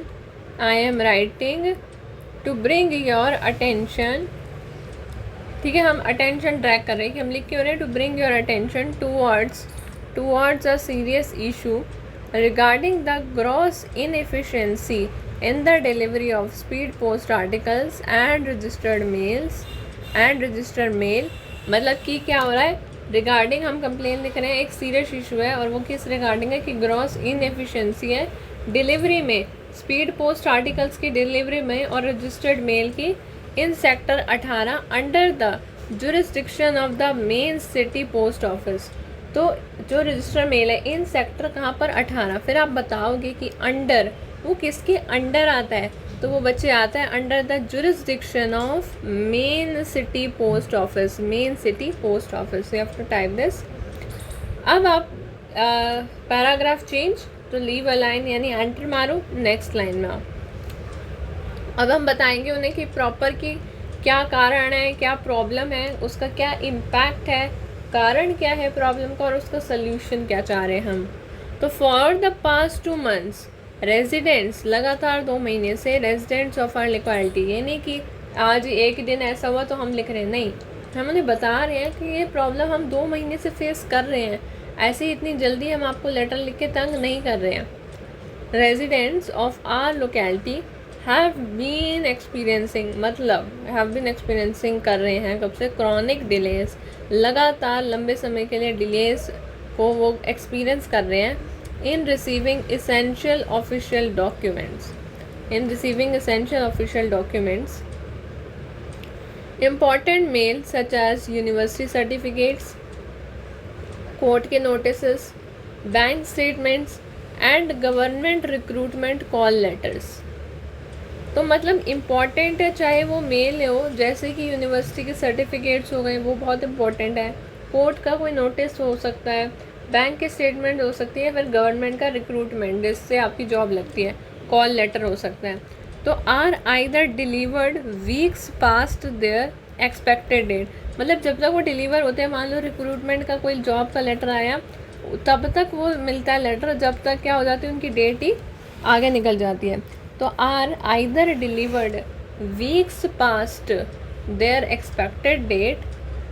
[SPEAKER 1] ठीक है, हम अटेंशन ट्रैक कर रहे हैं कि हम लिख क्यों रहे हैं, to bring your attention towards a serious issue regarding the gross inefficiency in the delivery of speed post articles and registered mail। मतलब कि क्या हो रहा है, रिगार्डिंग हम कंप्लेन लिख रहे हैं, एक सीरियस इशू है और वो किस रिगार्डिंग है कि ग्रॉस इनएफिशिएंसी है डिलीवरी में, स्पीड पोस्ट आर्टिकल्स की डिलीवरी में और रजिस्टर्ड मेल की, in sector 18 under the jurisdiction of the main city post office. तो जो रजिस्टर्ड मेल है इन सेक्टर कहाँ पर? 18। फिर आप बताओगे कि अंडर वो किसके अंडर आता है, तो वो बच्चे आता है under the jurisdiction of main city post office, you have to type this. अब आप पैराग्राफ चेंज, तो लीव अ लाइन यानी एंटर मारो, नेक्स्ट लाइन में आओ। अब हम बताएंगे उन्हें कि प्रॉपर की क्या कारण है, क्या प्रॉब्लम है, उसका क्या इम्पैक्ट है, कारण क्या है प्रॉब्लम का और उसका सल्यूशन क्या चाह रहे हैं हम। तो for the past 2 months residents, लगातार 2 महीने से रेजिडेंट्स ऑफ आवर लोकेलिटी, ये नहीं कि आज एक दिन ऐसा हुआ तो हम लिख रहे हैं, नहीं, हम उन्हें बता रहे हैं कि ये प्रॉब्लम हम 2 महीने से फेस कर रहे हैं, ऐसे ही इतनी जल्दी हम आपको लेटर लिख के तंग नहीं कर रहे हैं। Residents of our locality have been experiencing कर रहे हैं कब से, क्रॉनिक डिलेज, लगातार लंबे समय के लिए डिलेज को वो एक्सपीरियंस कर रहे हैं in receiving essential official documents, important mail such as university certificates, court के notices, bank statements and government recruitment call letters। तो मतलब इम्पॉर्टेंट है, चाहे वो मेल हो, जैसे कि यूनिवर्सिटी के सर्टिफिकेट्स हो गए, वो बहुत इम्पॉर्टेंट है, कोर्ट का कोई नोटिस हो सकता है, बैंक की स्टेटमेंट हो सकती है, फिर गवर्नमेंट का रिक्रूटमेंट जिससे आपकी जॉब लगती है, कॉल लेटर हो सकता है। तो are either delivered weeks past their expected date, मतलब जब तक वो डिलीवर होते हैं, मान लो रिक्रूटमेंट का कोई जॉब का लेटर आया, तब तक वो मिलता है लेटर, जब तक क्या हो जाती है उनकी डेट ही आगे निकल जाती है। तो are either delivered weeks past their expected date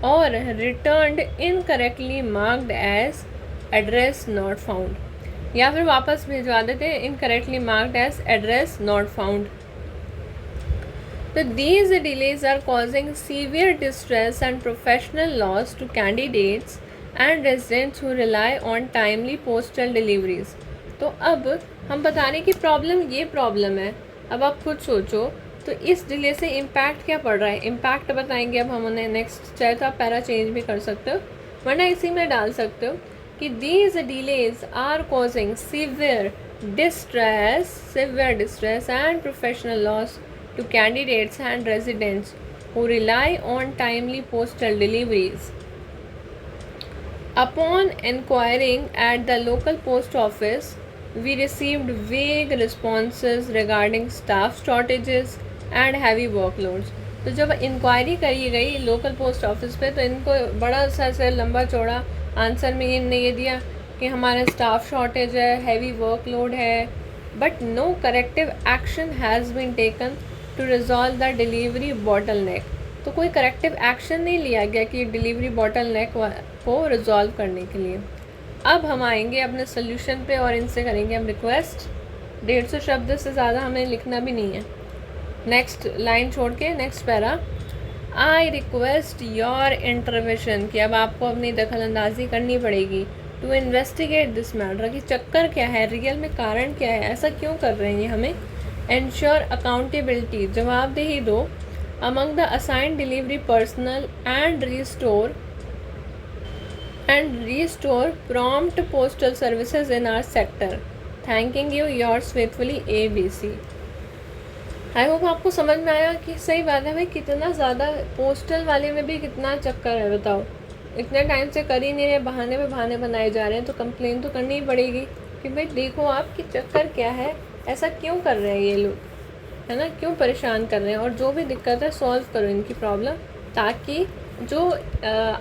[SPEAKER 1] और returned incorrectly marked as address not found, या फिर वापस भिजवा देते हैं incorrectly marked as address not found. तो these delays are causing severe distress and professional loss to candidates and residents who rely on timely postal deliveries। तो अब हम बता रहे हैं कि प्रॉब्लम है। अब आप खुद सोचो, तो इस डिले से इम्पैक्ट क्या पड़ रहा है, इम्पैक्ट बताएंगे अब हम उन्हें नेक्स्ट। चाहे तो आप पैरा चेंज भी कर सकते हो, वरना इसी में डाल सकते हो कि these delays are causing severe distress and professional loss to candidates and residents who rely on timely postal deliveries. Upon inquiring at the local post office, we received vague responses regarding staff shortages and heavy workloads। तो जब inquiry करी गई local post office पे, तो इनको बड़ा सा लंबा चौड़ा आंसर में इनने ये दिया कि हमारा स्टाफ शॉर्टेज है, हैवी वर्कलोड है, but no corrective action has been taken to resolve the delivery bottleneck. तो कोई करेक्टिव एक्शन नहीं लिया गया कि डिलीवरी बॉटलनेक को रिजॉल्व करने के लिए। अब हम आएंगे अपने सोल्यूशन पे और इनसे करेंगे हम रिक्वेस्ट। 150 शब्द से ज़्यादा हमें लिखना भी नहीं है। नेक्स्ट लाइन छोड़ के next para. I request your intervention, कि अब आपको अपनी दखल अंदाजी करनी पड़ेगी, टू इन्वेस्टिगेट दिस मैटर, कि चक्कर क्या है, रियल में कारण क्या है, ऐसा क्यों कर रहे हैं ये हमें। एंश्योर अकाउंटेबिलिटी, जवाबदेही दो, among the assigned delivery personal and restore prompt postal services in our sector. Thanking you, yours faithfully ABC. I hope आपको समझ में आया कि सही बात है भाई, कितना ज़्यादा पोस्टल वाले में भी कितना चक्कर है, बताओ। इतने टाइम से कर ही नहीं रहे, बहाने पे बहाने बनाए जा रहे हैं, तो कंप्लेन तो करनी ही पड़ेगी कि भाई देखो आपकी चक्कर क्या है, ऐसा क्यों कर रहे हैं ये लोग, है ना, क्यों परेशान कर रहे हैं। और जो भी दिक्कत है सॉल्व करो इनकी प्रॉब्लम, ताकि जो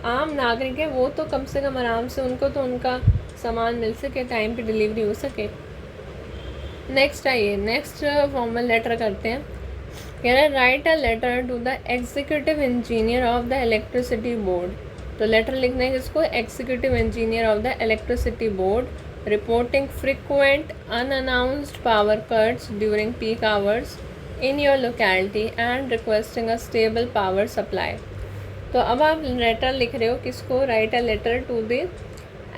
[SPEAKER 1] आम नागरिक है वो तो कम से कम आराम से, उनको तो उनका सामान मिल सके, टाइम पे डिलीवरी हो सके। नेक्स्ट आइए, नेक्स्ट फॉर्मल लेटर करते हैं। कह रहा है write a letter to the executive engineer of the electricity board. तो लेटर लिखना है जिसको, executive engineer of the electricity board, reporting frequent unannounced power cuts during peak hours in your locality and requesting a stable power supply. तो अब आप letter लिख रहे हो किसको, write a letter to the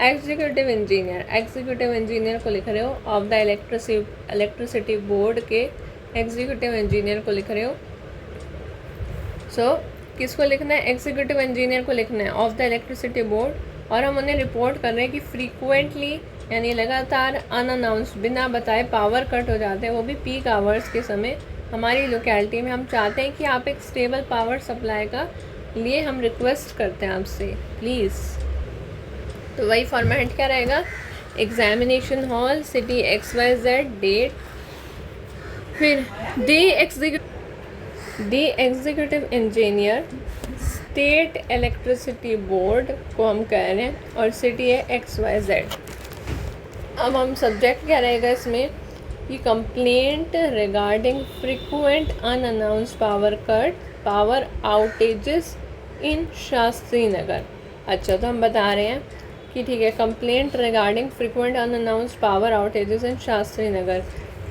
[SPEAKER 1] executive engineer को लिख रहे हो, ऑफ द इलेक्ट्रिसिटी बोर्ड के एग्जीक्यूटिव इंजीनियर को लिख रहे हो। किसको लिखना है, एग्जीक्यूटिव इंजीनियर को लिखना है, ऑफ द इलेक्ट्रिसिटी बोर्ड। और हम उन्हें रिपोर्ट कर रहे हैं कि फ्रीक्वेंटली यानी लगातार अनअनाउंस्ड, बिना बताए पावर कट हो जाते हैं, वो भी पीक आवर्स के समय हमारी लोकेलिटी में। हम चाहते हैं कि आप एक स्टेबल पावर सप्लाई का लिए हम रिक्वेस्ट करते हैं आपसे, प्लीज़। तो वही फॉर्मेट क्या रहेगा, examination hall, city XYZ, date, फिर the executive engineer, state electricity board को हम कह रहे हैं, और सिटी है XYZ। अब हम सब्जेक्ट क्या रहेगा इसमें, कि complaint regarding frequent unannounced power cut, power outages in Shastri Nagar. अच्छा, तो हम बता रहे हैं कि ठीक है, complaint regarding frequent unannounced power outages in Shastri Nagar,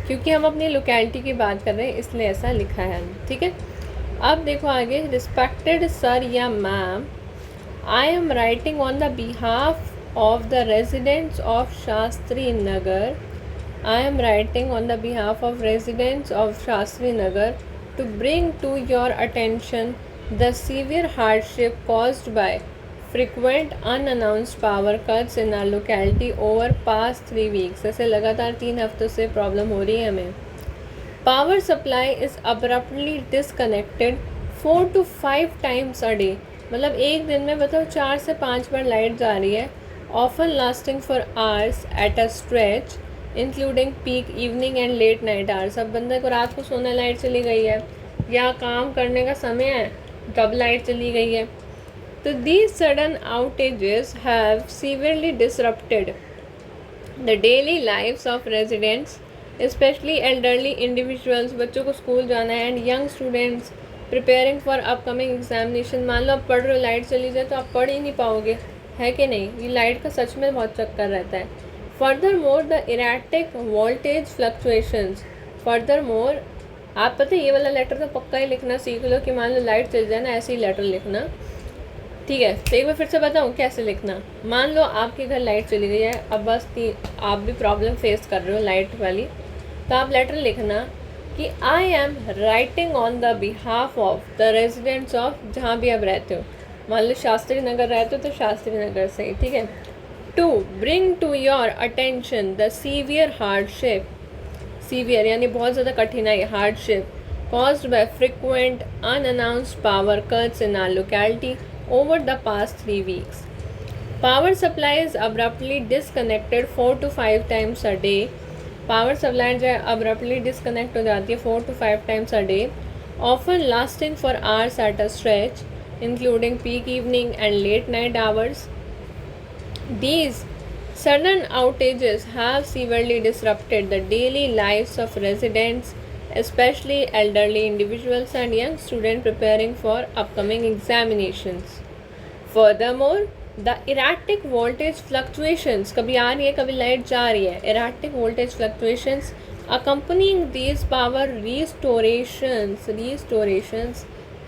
[SPEAKER 1] क्योंकि हम अपनी लोकेलिटी की बात कर रहे हैं इसलिए ऐसा लिखा है, ठीक है। अब देखो आगे, रिस्पेक्टेड सर या ma'am, I am writing on the behalf of the residents of Shastri Nagar, I am writing on the behalf of residents of Shastri Nagar to bring to your attention the severe hardship caused by frequent unannounced power cuts in our locality over past 3 weeks। ऐसे लगातार 3 हफ्तों से problem हो रही है हमें। Power supply is abruptly disconnected 4 to 5 times a day, मतलब एक दिन में बताओ 4 से 5 बार लाइट जा रही है, often lasting for hours at a stretch including peak evening and late night hours. अब बंदे को रात को सोना लाइट चली गई है, या काम करने का समय है तब लाइट चली गई है। So these sudden outages have severely disrupted the daily lives of residents, especially elderly individuals, बच्चों को स्कूल जाना है, and young students preparing for upcoming examination। मान लो आप पढ़ रहे हो, लाइट चली जाए तो आप पढ़ ही नहीं पाओगे, है कि नहीं। ये लाइट का सच में बहुत चक्कर रहता है। Furthermore, the erratic voltage fluctuations, furthermore, आप पता है ये वाला लेटर तो पक्का ही लिखना सीख लो कि मान लो लाइट चल जाए ना, ऐसे ही लेटर लिखना, ठीक है। तो एक बार फिर से बताऊँ कैसे लिखना। मान लो आपके घर लाइट चली गई है, अब बस आप भी प्रॉब्लम फेस कर रहे हो लाइट वाली, तो आप लेटर लिखना कि I am writing on the behalf of the residents of, जहाँ भी आप रहते हो, मान लो शास्त्री नगर रहते हो तो शास्त्री नगर से ही, ठीक है। To bring to your attention the severe hardship, severe यानी बहुत ज़्यादा कठिनाई, hardship caused by frequent unannounced power cuts in our locality over the past 3 weeks. Power supply is abruptly disconnected 4 to 5 times a day. Power supply जो है abruptly disconnect हो जाती है 4 to 5 times a day, often lasting for hours at a stretch, including peak evening and late night hours. These sudden outages have severely disrupted the daily lives of residents, especially elderly individuals and young students preparing for upcoming examinations. Furthermore, the erratic voltage fluctuations, कभी आ रही है कभी light जा रही है, erratic voltage fluctuations accompanying these power restorations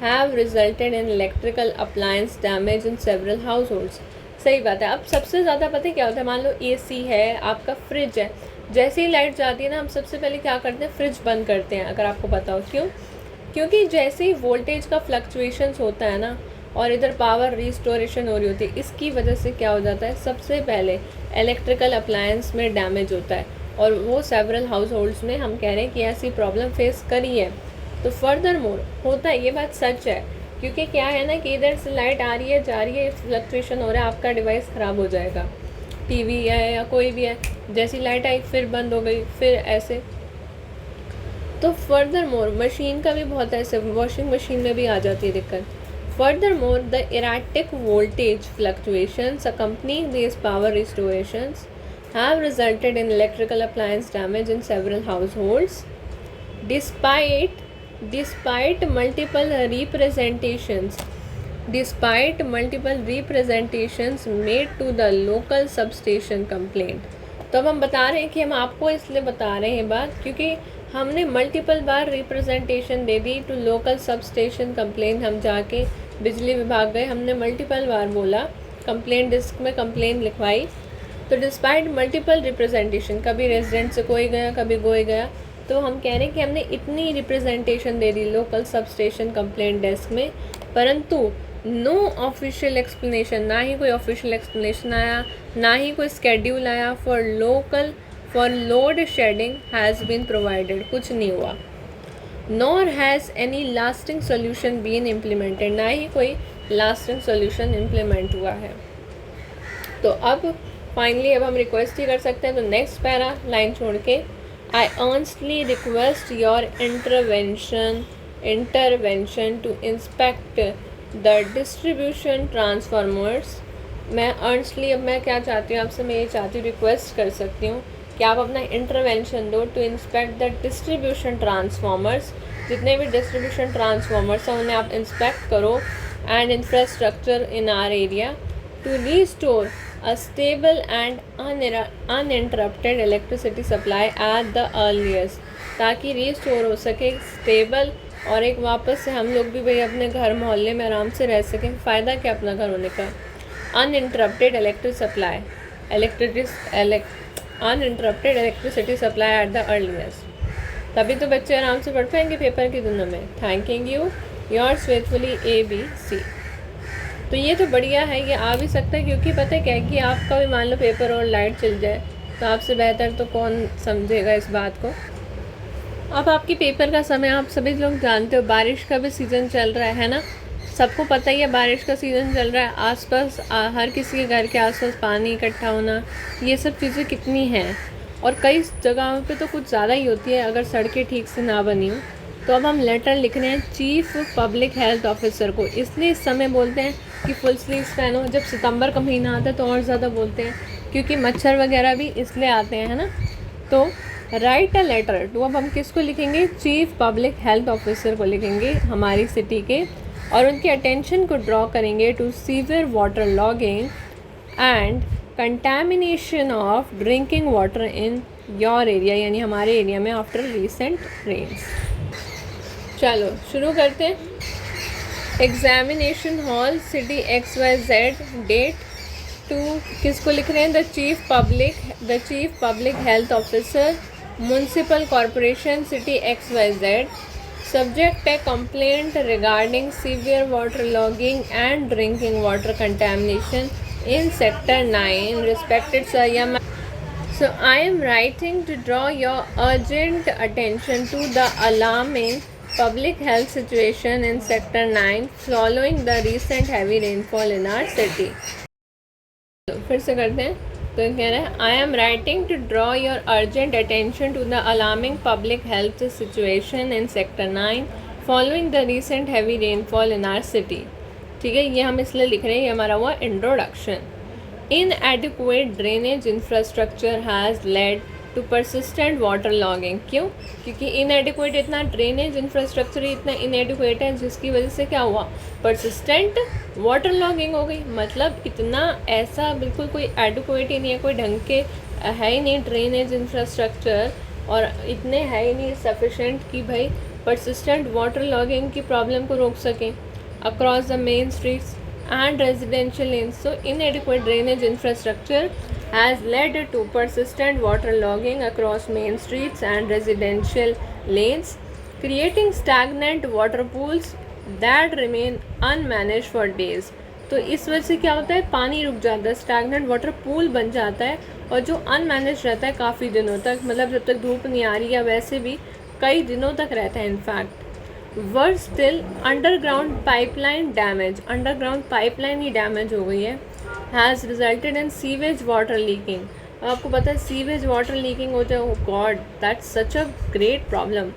[SPEAKER 1] have resulted in electrical appliance damage in several households। सही बात है। अब सबसे ज़्यादा पता है क्या होता है, मान लो एसी है, आपका फ्रिज है, जैसे ही लाइट जाती है ना, हम सबसे पहले क्या करते हैं, फ्रिज बंद करते हैं, अगर आपको पता हो। क्यों? क्योंकि जैसे ही वोल्टेज का फ्लक्चुएशंस होता है ना, और इधर पावर रिस्टोरेशन हो रही होती है, इसकी वजह से क्या हो जाता है, सबसे पहले इलेक्ट्रिकल अप्लायंस में डैमेज होता है, और वो सेवरल हाउस होल्ड्स में हम कह रहे हैं कि ऐसी प्रॉब्लम फेस करी है। तो फर्दर मोर होता है, ये बात सच है, क्योंकि क्या है ना कि इधर से लाइट आ रही है, जा रही है, फ्लक्चुएशन हो रहा है, आपका डिवाइस ख़राब हो जाएगा, टीवी है या कोई भी है, जैसी लाइट आई फिर बंद हो गई, फिर ऐसे। तो फर्दर मोर मशीन का भी बहुत ऐसे, वॉशिंग मशीन में भी आ जाती है दिक्कत। Further more the erratic voltage fluctuations accompanying these power restorations have resulted in electrical appliance damage in several households despite multiple representations made to the local substation complaint। तो अब हम बता रहे हैं कि हम आपको इसलिए बता रहे हैं बात, क्योंकि हमने मल्टीपल बार रिप्रेजेंटेशन दे दी टू लोकल सबस्टेशन कंप्लेंट। हम जाके बिजली विभाग गए, हमने मल्टीपल बार बोला, कंप्लेंट डिस्क में कंप्लेंट लिखवाई। तो डिस्पाइट मल्टीपल रिप्रेजेंटेशन, कभी रेजिडेंट से कोई गया, कभी कोई गया, तो हम कह रहे हैं कि हमने इतनी रिप्रेजेंटेशन दे दी लोकल सबस्टेशन कंप्लेंट डेस्क में, परंतु नो ऑफिशियल एक्सप्लेनेशन, ना ही कोई ऑफिशियल एक्सप्लेनेशन आया, ना ही कोई स्केड्यूल आया for load shedding has been provided, कुछ नहीं हुआ। Nor has any lasting solution been implemented, ना ही कोई लास्टिंग सोल्यूशन इम्प्लीमेंट हुआ है। तो अब फाइनली अब हम रिक्वेस्ट ही कर सकते हैं। तो नेक्स्ट पैरा लाइन छोड़ के, I earnestly request your intervention to inspect the distribution transformers. मैं अर्नस्टली, अब मैं क्या चाहती हूँ आपसे, मैं ये चाहती हूँ, रिक्वेस्ट कर सकती हूँ कि आप अपना इंटरवेंशन दो to inspect the distribution transformers. जितने भी डिस्ट्रीब्यूशन ट्रांसफार्मर्स हैं उन्हें आप इंस्पेक्ट करो, and infrastructure in our area to restore a stable and uninterrupted electricity supply at the earliest, ताकि रीस्टोर हो सके स्टेबल, और एक वापस से हम लोग भी भाई अपने घर मोहल्ले में आराम से रह सकें। फ़ायदा क्या अपना घर होने का। Uninterrupted electricity supply eight the earliest, तभी तो बच्चे आराम से पढ़ पाएंगे पेपर की दिनों में। Thanking you, yours faithfully ABC। तो ये तो बढ़िया है, ये आ भी सकता है, क्योंकि पता है क्या है कि आपका भी मान लो पेपर और लाइट चल जाए, तो आपसे बेहतर तो कौन समझेगा इस बात को। अब आपके पेपर का समय आप सभी लोग जानते हो, बारिश का भी सीज़न चल रहा है ना, सबको पता ही है बारिश का सीज़न चल रहा है। आसपास हर किसी के घर के आसपास पानी इकट्ठा होना, ये सब चीज़ें कितनी हैं, और कई जगहों पे तो कुछ ज़्यादा ही होती है अगर सड़कें ठीक से ना बनी हो। तो अब हम लेटर लिख रहे हैं चीफ पब्लिक हेल्थ ऑफिसर को, इसलिए इस समय बोलते हैं कि फुल स्लीव्स पहनो। जब सितंबर का महीना आता है तो और ज़्यादा बोलते हैं, क्योंकि मच्छर वगैरह भी इसलिए आते हैं, है ना। तो राइट अ लेटर टू, अब हम किसको लिखेंगे, चीफ पब्लिक हेल्थ ऑफिसर को लिखेंगे हमारी सिटी के, और उनके अटेंशन को ड्रॉ करेंगे to severe water logging and contamination of drinking water in your area, यानी हमारे एरिया में आफ्टर रिसेंट रेन्स। चलो शुरू करते हैं। Examination hall city XYZ, date to, किसको लिख रहे हैं, the chief public health officer, municipal corporation city XYZ। Subject है complaint regarding severe water logging and drinking water contamination in sector 9 respected sir, so I am writing to draw your urgent attention to the alarming public health situation in sector 9 following the recent heavy rainfall in our city। फिर से करते हैं। तो कह रहे हैं I am writing to draw your urgent attention to the alarming public health situation in sector 9 following the recent heavy rainfall in our city। ठीक है, ये हम इसलिए लिख रहे हैं, ये हमारा हुआ introduction. Inadequate drainage infrastructure has led to persistent water logging. क्यों? क्योंकि इनएडिक्वेट, इतना ड्रेनेज इंफ्रास्ट्रक्चर इतना इनएडिक्वेट है, जिसकी वजह से क्या हुआ, परसिस्टेंट वाटर लॉगिंग हो गई। मतलब इतना ऐसा बिल्कुल कोई एडिक्वेट ही नहीं है, कोई ढंग के है ही नहीं ड्रेनेज इंफ्रास्ट्रक्चर, और इतने है ही नहीं सफिशेंट कि भाई persistent water logging की प्रॉब्लम को रोक सकें across the main streets and residential lanes. So inadequate drainage infrastructure has led to persistent water logging across main streets and residential lanes, creating stagnant water pools that remain unmanaged for days. तो इस वजह से क्या होता है, पानी रुक जाता है, स्टैगनेंट वाटर पूल बन जाता है और जो अनमैनेज रहता है काफ़ी दिनों तक, मतलब जब तक धूप नहीं आ रही या वैसे भी कई दिनों तक रहता है in fact. Worse still, underground pipeline damage, underground pipeline ही डैमेज हो गई है, has resulted in sewage water leaking. आपको पता है सीवेज वाटर लीकिंग हो जाए, oh God that's such a great problem.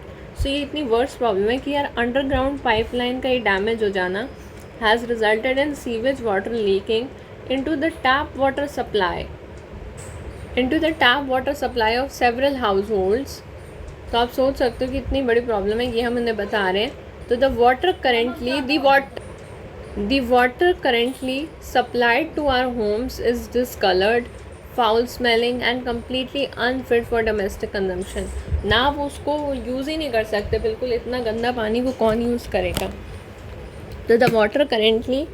[SPEAKER 1] So ये इतनी वर्स्ट प्रॉब्लम है कि यार अंडरग्राउंड पाइपलाइन का ही डैमेज हो जाना has resulted in sewage water leaking into the tap water supply of several households. तो आप सोच सकते हो कि इतनी बड़ी प्रॉब्लम है, ये हम इन्हें बता रहे हैं। तो the water currently supplied to our homes is discolored, foul smelling and completely unfit for domestic consumption. ना आप उसको यूज़ ही नहीं कर सकते, बिल्कुल इतना गंदा पानी को कौन यूज़ करेगा। तो the water currently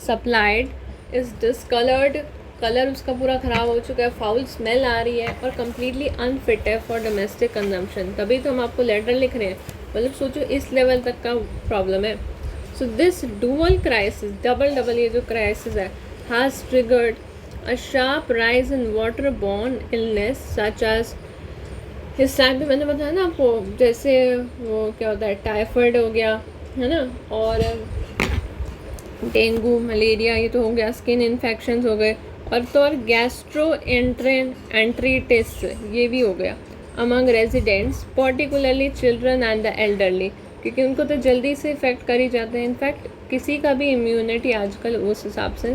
[SPEAKER 1] supplied is discoloured, colour उसका पूरा ख़राब हो चुका है, फाउल स्मेल आ रही है और कम्प्लीटली अनफिट है फॉर डोमेस्टिक कंजम्पशन। तभी तो हम आपको लेटर लिख रहे हैं, मतलब सोचो इस लेवल तक का प्रॉब्लम है। So this dual crisis, double ये जो क्राइसिस है, has triggered a sharp rise in water borne illness such as, इस टाइम पे मैंने बताया ना आपको, जैसे वो क्या होता है, टाइफाइड हो गया है ना, और डेंगू मलेरिया ये तो हो गया, स्किन इन्फेक्शंस हो गए, और तो और गैस्ट्रोएंटेरिटिस ये भी हो गया among residents, particularly children and the elderly, क्योंकि उनको तो जल्दी से इफ़ेक्ट कर ही जाते हैं। इनफैक्ट किसी का भी इम्यूनिटी आजकल उस हिसाब से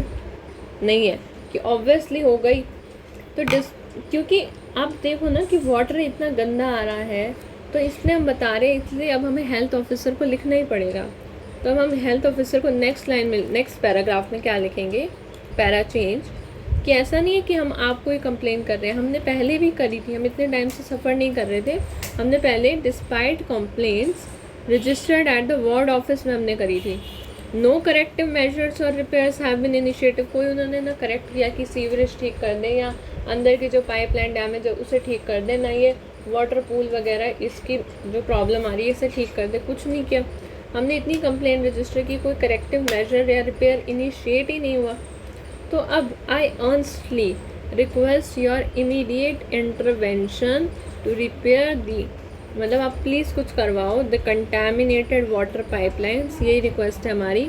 [SPEAKER 1] नहीं है कि ऑब्वियसली हो गई। तो क्योंकि आप देखो ना कि वाटर इतना गंदा आ रहा है, तो इसलिए हम बता रहे हैं, इसलिए अब हमें हेल्थ ऑफिसर को लिखना ही पड़ेगा। तो अब हम हेल्थ ऑफिसर को नेक्स्ट लाइन में, नेक्स्ट पैराग्राफ में क्या लिखेंगे, पैरा चेंज, कि ऐसा नहीं है कि हम आपको ही कंप्लेन कर रहे हैं, हमने पहले भी करी थी, हम इतने टाइम से सफ़र नहीं कर रहे थे, हमने पहले despite complaints registered at the ward office में हमने करी थी। नो करेक्टिव मेजर्स और रिपेयर्स हैव बीन इनिशिएटिव, कोई उन्होंने ना करेक्ट किया कि सीवरेज ठीक कर दें या अंदर की जो पाइपलाइन डैमेज है उसे ठीक कर दें, ना ये वाटर पूल वगैरह इसकी जो प्रॉब्लम आ रही है इसे ठीक कर दे, कुछ नहीं किया। हमने इतनी कंप्लेंट रजिस्टर की, कोई करेक्टिव मेजर या रिपेयर इनिशिएट ही नहीं हुआ। तो अब I earnestly request your immediate intervention to repair the, मतलब आप प्लीज़ कुछ करवाओ द कंटेमिनेटेड वाटर पाइपलाइंस, यही रिक्वेस्ट है हमारी,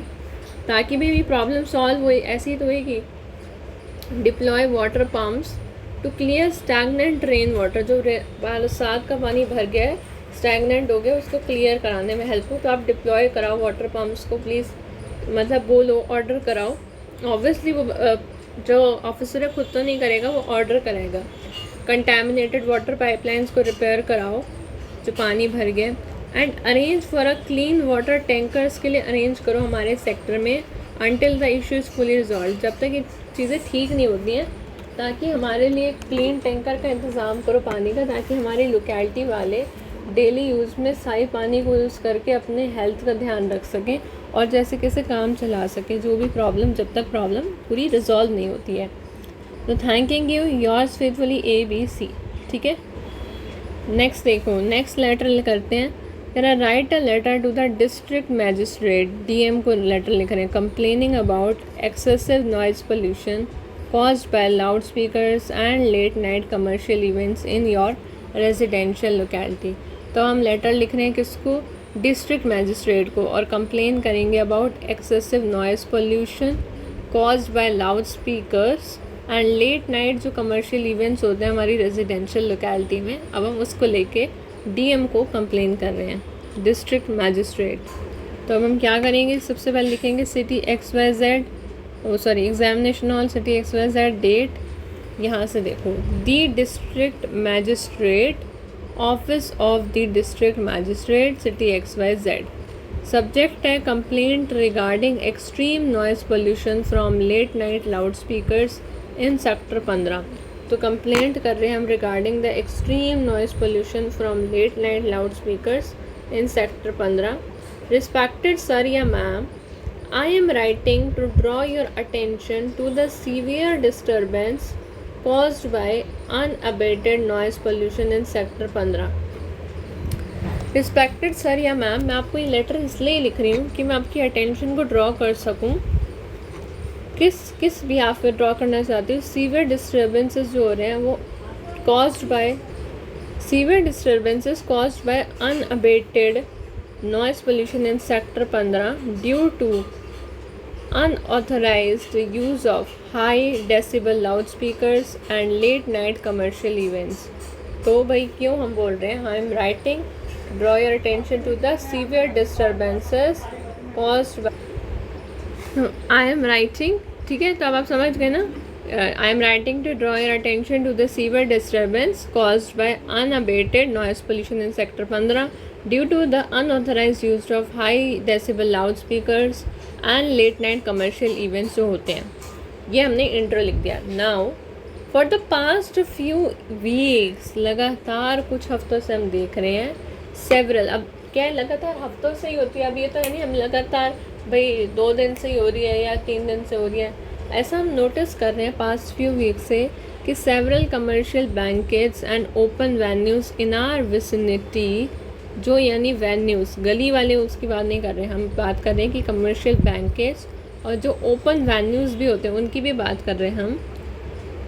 [SPEAKER 1] ताकि भी प्रॉब्लम सॉल्व हो। ऐसी तो होगी, deploy water pumps to clear stagnant rain water, जो बरसात का पानी भर गया है, स्टैगनेंट हो गया, उसको क्लियर कराने में हेल्प हो। तो आप डिप्लॉय कराओ वाटर पम्प्स को प्लीज़, मतलब बोलो, ऑर्डर कराओ। ऑब्वियसली वो जो ऑफिसर है खुद तो नहीं करेगा, वो ऑर्डर करेगा। कंटेमिनेटेड वाटर पाइपलाइंस को रिपेयर कराओ जो पानी भर गए, and arrange for a clean water tankers के लिए अरेंज करो हमारे सेक्टर में, until the issue is fully resolve, जब तक ये चीज़ें ठीक नहीं होती हैं, ताकि हमारे लिए क्लीन टैंकर का इंतज़ाम करो पानी का, ताकि हमारी लोकेलिटी वाले डेली यूज़ में साई पानी को यूज़ करके अपने हेल्थ का ध्यान रख सकें और जैसे कैसे काम चला सकें, जो भी प्रॉब्लम, जब तक प्रॉब्लम पूरी रिजॉल्व नहीं होती है। तो thanking you, yours faithfully ABC, ठीक है। नेक्स्ट देखो, नेक्स्ट लेटर करते हैं। मेरा write a letter to the district magistrate, DM को लेटर लिख रहे हैं, complaining about excessive noise pollution caused by loudspeakers and late night commercial events in your residential locality। तो हम लेटर लिख रहे हैं किसको, डिस्ट्रिक्ट मैजिस्ट्रेट को, और कंप्लेन करेंगे about excessive noise pollution caused by loudspeakers and late night जो कमर्शियल इवेंट्स होते हैं हमारी रेजिडेंशियल लोकेलिटी में। अब हम उसको लेके DM को कंप्लेन कर रहे हैं, डिस्ट्रिक्ट मैजिस्ट्रेट। तो अब हम क्या करेंगे, सबसे पहले लिखेंगे city XYZ, examination hall city XYZ, date, यहाँ से देखो, the district magistrate, office of the district magistrate city XYZ। Subject है complaint regarding extreme noise pollution from late night loudspeakers in sector 15। तो कंप्लेंट कर रहे हैं हम regarding the extreme noise pollution from late night loudspeakers in Sector 15. Respected sir या ma'am, I am writing to draw your attention to the severe disturbance caused by unabated noise pollution in Sector 15. Respected sir या ma'am, मैं आपको ये letter इसलिए लिख रही हूँ कि मैं आपकी अटेंशन को ड्रॉ कर सकूँ। किस बिहाफ पे ड्रॉ करना चाहती हूँ? सीवियर डिस्टर्बेंसेस जो हो रहे हैं वो caused by unabated noise pollution in sector 15 due to unauthorised use of high decibel loud speakers and late night commercial events. तो भाई क्यों हम बोल रहे हैं? I am writing draw your attention to the severe disturbances caused by I am writing, ठीक है, तो अब आप समझ गए ना। I am writing to draw your attention to the severe disturbance caused by unabated noise pollution in sector 15 due to the unauthorized use of high decibel loudspeakers and late night commercial events जो होते हैं। ये हमने intro लिख दिया। Now for the past few weeks, लगातार कुछ हफ्तों से हम देख रहे हैं सेवरल, अब क्या है, लगातार हफ्तों से ही होती है। अब ये तो है नहीं हम लगातार भाई 2 दिन से ही हो रही है या 3 दिन से हो रही है, ऐसा हम नोटिस कर रहे हैं पास्ट फ्यू वीक से कि several commercial banquets and open venues in our vicinity, जो यानी वेन्यूज़ गली वाले उसकी बात नहीं कर रहे हैं, हम बात कर रहे हैं कि कमर्शियल बैंकेट्स और जो ओपन वेन्यूज़ भी होते हैं उनकी भी बात कर रहे हैं हम।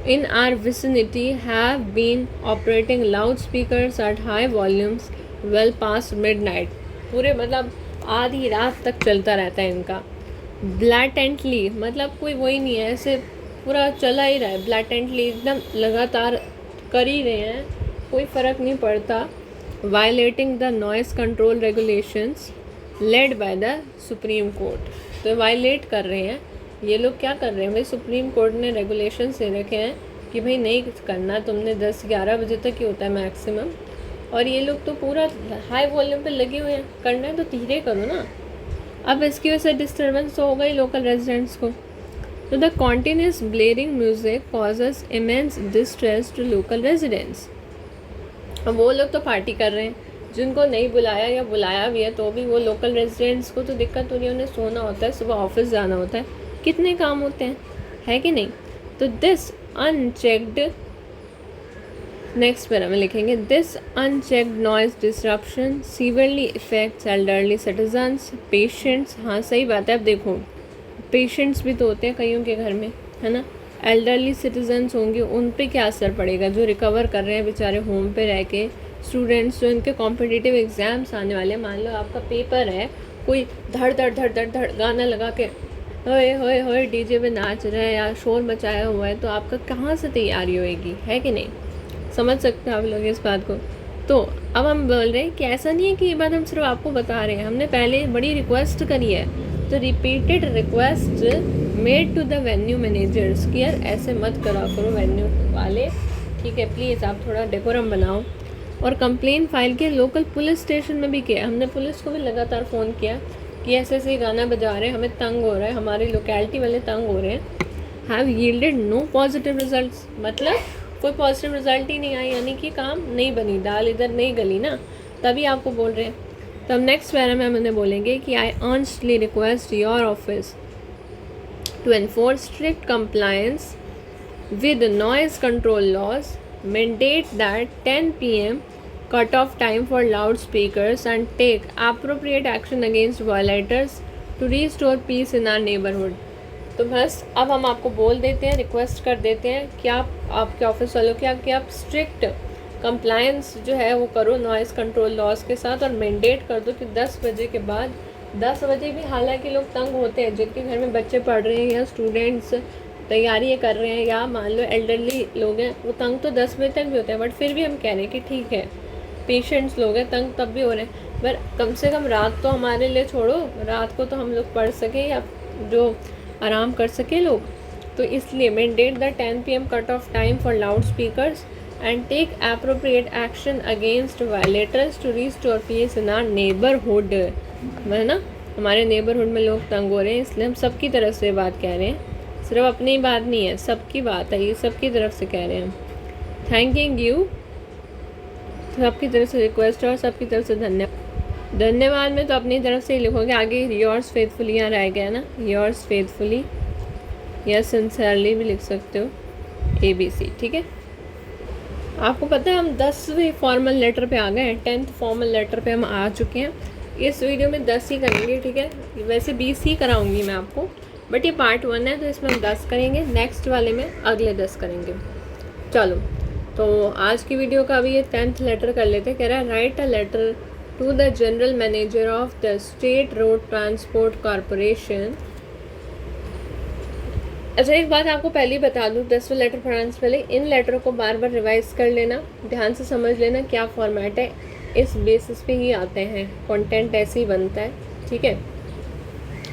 [SPEAKER 1] In our vicinity have been operating loud speakers at high volumes well past midnight, पूरे मतलब आधी रात तक चलता रहता है इनका। ब्लैटेंटली, मतलब कोई वही नहीं है, ऐसे पूरा चला ही रहा है, ब्लैटेंटली एकदम लगातार कर ही रहे हैं, कोई फ़र्क नहीं पड़ता। Violating the noise control regulations led by the supreme court, तो वायलेट कर रहे हैं ये लोग। क्या कर रहे हैं भाई? सुप्रीम कोर्ट ने रेगुलेशंस दे रखे हैं कि भाई नहीं करना तुमने, 10-11 बजे तक ही होता है मैक्सिमम, और ये लोग तो पूरा हाई वॉल्यूम पे लगे हुए हैं। करना है तो धीरे करो ना। अब इसकी वजह से डिस्टर्बेंस तो होगा ही लोकल रेजिडेंट्स को। तो the continuous blaring music causes immense distress to local residents. अब वो लोग तो पार्टी कर रहे हैं, जिनको नहीं बुलाया या बुलाया भी है तो भी वो लोकल रेजिडेंट्स को तो दिक्कत हो रही है, उन्हें सोना होता है, सुबह ऑफिस जाना होता है, कितने काम होते हैं, है कि नहीं? तो दिस अनचेक्ड, नेक्स्ट पैरा में लिखेंगे, this unchecked noise disruption severely effects elderly citizens, patients. हाँ सही बात है। अब देखो पेशेंट्स भी तो होते हैं कईयों के घर में, है ना। एल्डरली सिटीजन्स होंगे, उन पे क्या असर पड़ेगा? जो रिकवर कर रहे हैं बेचारे होम पे रह के, स्टूडेंट्स जो इनके कॉम्पिटिटिव एग्ज़ाम्स आने वाले हैं, मान लो आपका पेपर है, कोई धड़ धड़ धड़ धड़ धड़ गाना लगा के होए होए होए डीजे पे नाच रहा है या शोर मचाया हुआ है, तो आपका कहाँ से तैयारी होएगी, है कि नहीं? समझ सकते हैं आप लोग इस बात को। तो अब हम बोल रहे हैं कि ऐसा नहीं है कि ये बात हम सिर्फ आपको बता रहे हैं, हमने पहले बड़ी रिक्वेस्ट करी है, तो repeated request made to the venue managers कि यार ऐसे मत करा करो वेन्यू वाले, ठीक है, प्लीज़ आप थोड़ा डेकोरम बनाओ। और कंप्लेन फाइल किया लोकल पुलिस स्टेशन में भी किया, हमने पुलिस को भी लगातार फ़ोन किया कि ऐसे ऐसे गाना बजा रहे हैं, हमें तंग हो रहा है, हमारे लोकेलिटी वाले तंग हो रहे हैं। Have yielded no positive results, मतलब कोई पॉजिटिव रिजल्ट ही नहीं आया, यानी कि काम नहीं बनी, दाल इधर नहीं गली ना, तभी आपको बोल रहे हैं। तब नेक्स्ट पैरा में हम उन्हें बोलेंगे कि I earnestly request your office to enforce strict compliance with noise control laws, mandate that 10 p.m. cut-off time for loudspeakers and take appropriate action against violators to restore peace in our neighborhood। तो बस अब हम आपको बोल देते हैं, request कर देते हैं कि आप आपके ऑफिस वालों कि आप स्ट्रिक्ट कंप्लायंस जो है वो करो नॉइज़ कंट्रोल लॉज के साथ, और मैंडेट कर दो कि 10 बजे के बाद, 10 बजे भी हालांकि लोग तंग होते हैं, जिनके घर में बच्चे पढ़ रहे हैं या स्टूडेंट्स तैयारी कर रहे हैं या मान लो एल्डरली लोग हैं, वो तंग तो 10 बजे तक भी होते हैं, बट फिर भी हम कह रहे हैं कि ठीक है पेशेंट्स लोग हैं, तंग तब भी हो रहे हैं, पर कम से कम रात तो हमारे लिए छोड़ो, रात को तो हम लोग पढ़ सकें या जो आराम कर सके लोग। तो इसलिए mandate the 10 p.m. Cut off time for loud speakers and take appropriate action against violators to restore peace in our neighbourhood, है ना। हमारे नेबरहुड में लोग तंग हो रहे हैं, इसलिए हम सबकी तरफ से बात कह रहे हैं, सिर्फ अपनी बात नहीं है, सबकी बात है, ये सबकी तरफ से कह रहे हैं। थैंकिंग यू, सबकी तरफ से रिक्वेस्ट है और सबकी तरफ से धन्यवाद। धन्यवाद में तो अपनी तरफ से ही लिखोगे, आगे योर्स फेथफुली यहाँ रह गया ना, योर्स फेथफुली या सिंसियरली भी लिख सकते हो, ABC। ठीक है, आपको पता है हम 10वें फॉर्मल लेटर पे आ गए हैं, 10th फॉर्मल लेटर पे हम आ चुके हैं। इस वीडियो में 10 ही करेंगे, ठीक है, वैसे 20 ही कराऊंगी मैं आपको, बट ये पार्ट 1 है तो इसमें हम 10 करेंगे, नेक्स्ट वाले में अगले 10 करेंगे। चलो, तो आज की वीडियो का अभी ये 10th लेटर कर लेते हैं। कह रहा है write a letter to the general manager of the state road transport corporation. अच्छा, एक बात आपको पहले ही बता दूँ, 10वें लेटर पढ़ाने से पहले इन लेटरों को बार बार रिवाइज कर लेना, ध्यान से समझ लेना क्या फॉर्मेट है, इस बेसिस पे ही आते हैं, कंटेंट ऐसे ही बनता है। ठीक है,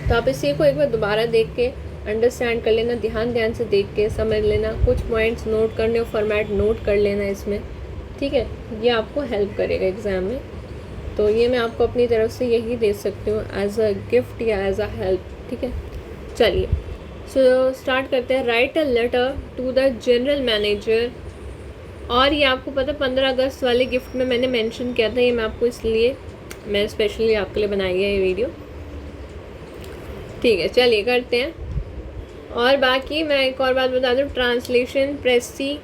[SPEAKER 1] तो आप इसी को एक बार दोबारा देख के अंडरस्टैंड कर लेना, ध्यान से देख के समझ लेना, कुछ पॉइंट्स नोट करने और फॉर्मेट नोट कर लेना इसमें। ठीक है, ये आपको हेल्प करेगा एग्ज़ाम में, तो ये मैं आपको अपनी तरफ से यही दे सकती हूँ एज अ गिफ्ट या एज अ हेल्प। ठीक है, चलिए सो स्टार्ट करते हैं। Write a letter to the general manager, और ये आपको पता 15 अगस्त वाले गिफ्ट में मैंने मेंशन किया था, ये मैं आपको इसलिए मैं स्पेशली आपके लिए बनाई है ये वीडियो। ठीक है, चलिए करते हैं। और बाकी मैं एक और बात बता दूँ, ट्रांसलेशन, प्रेसी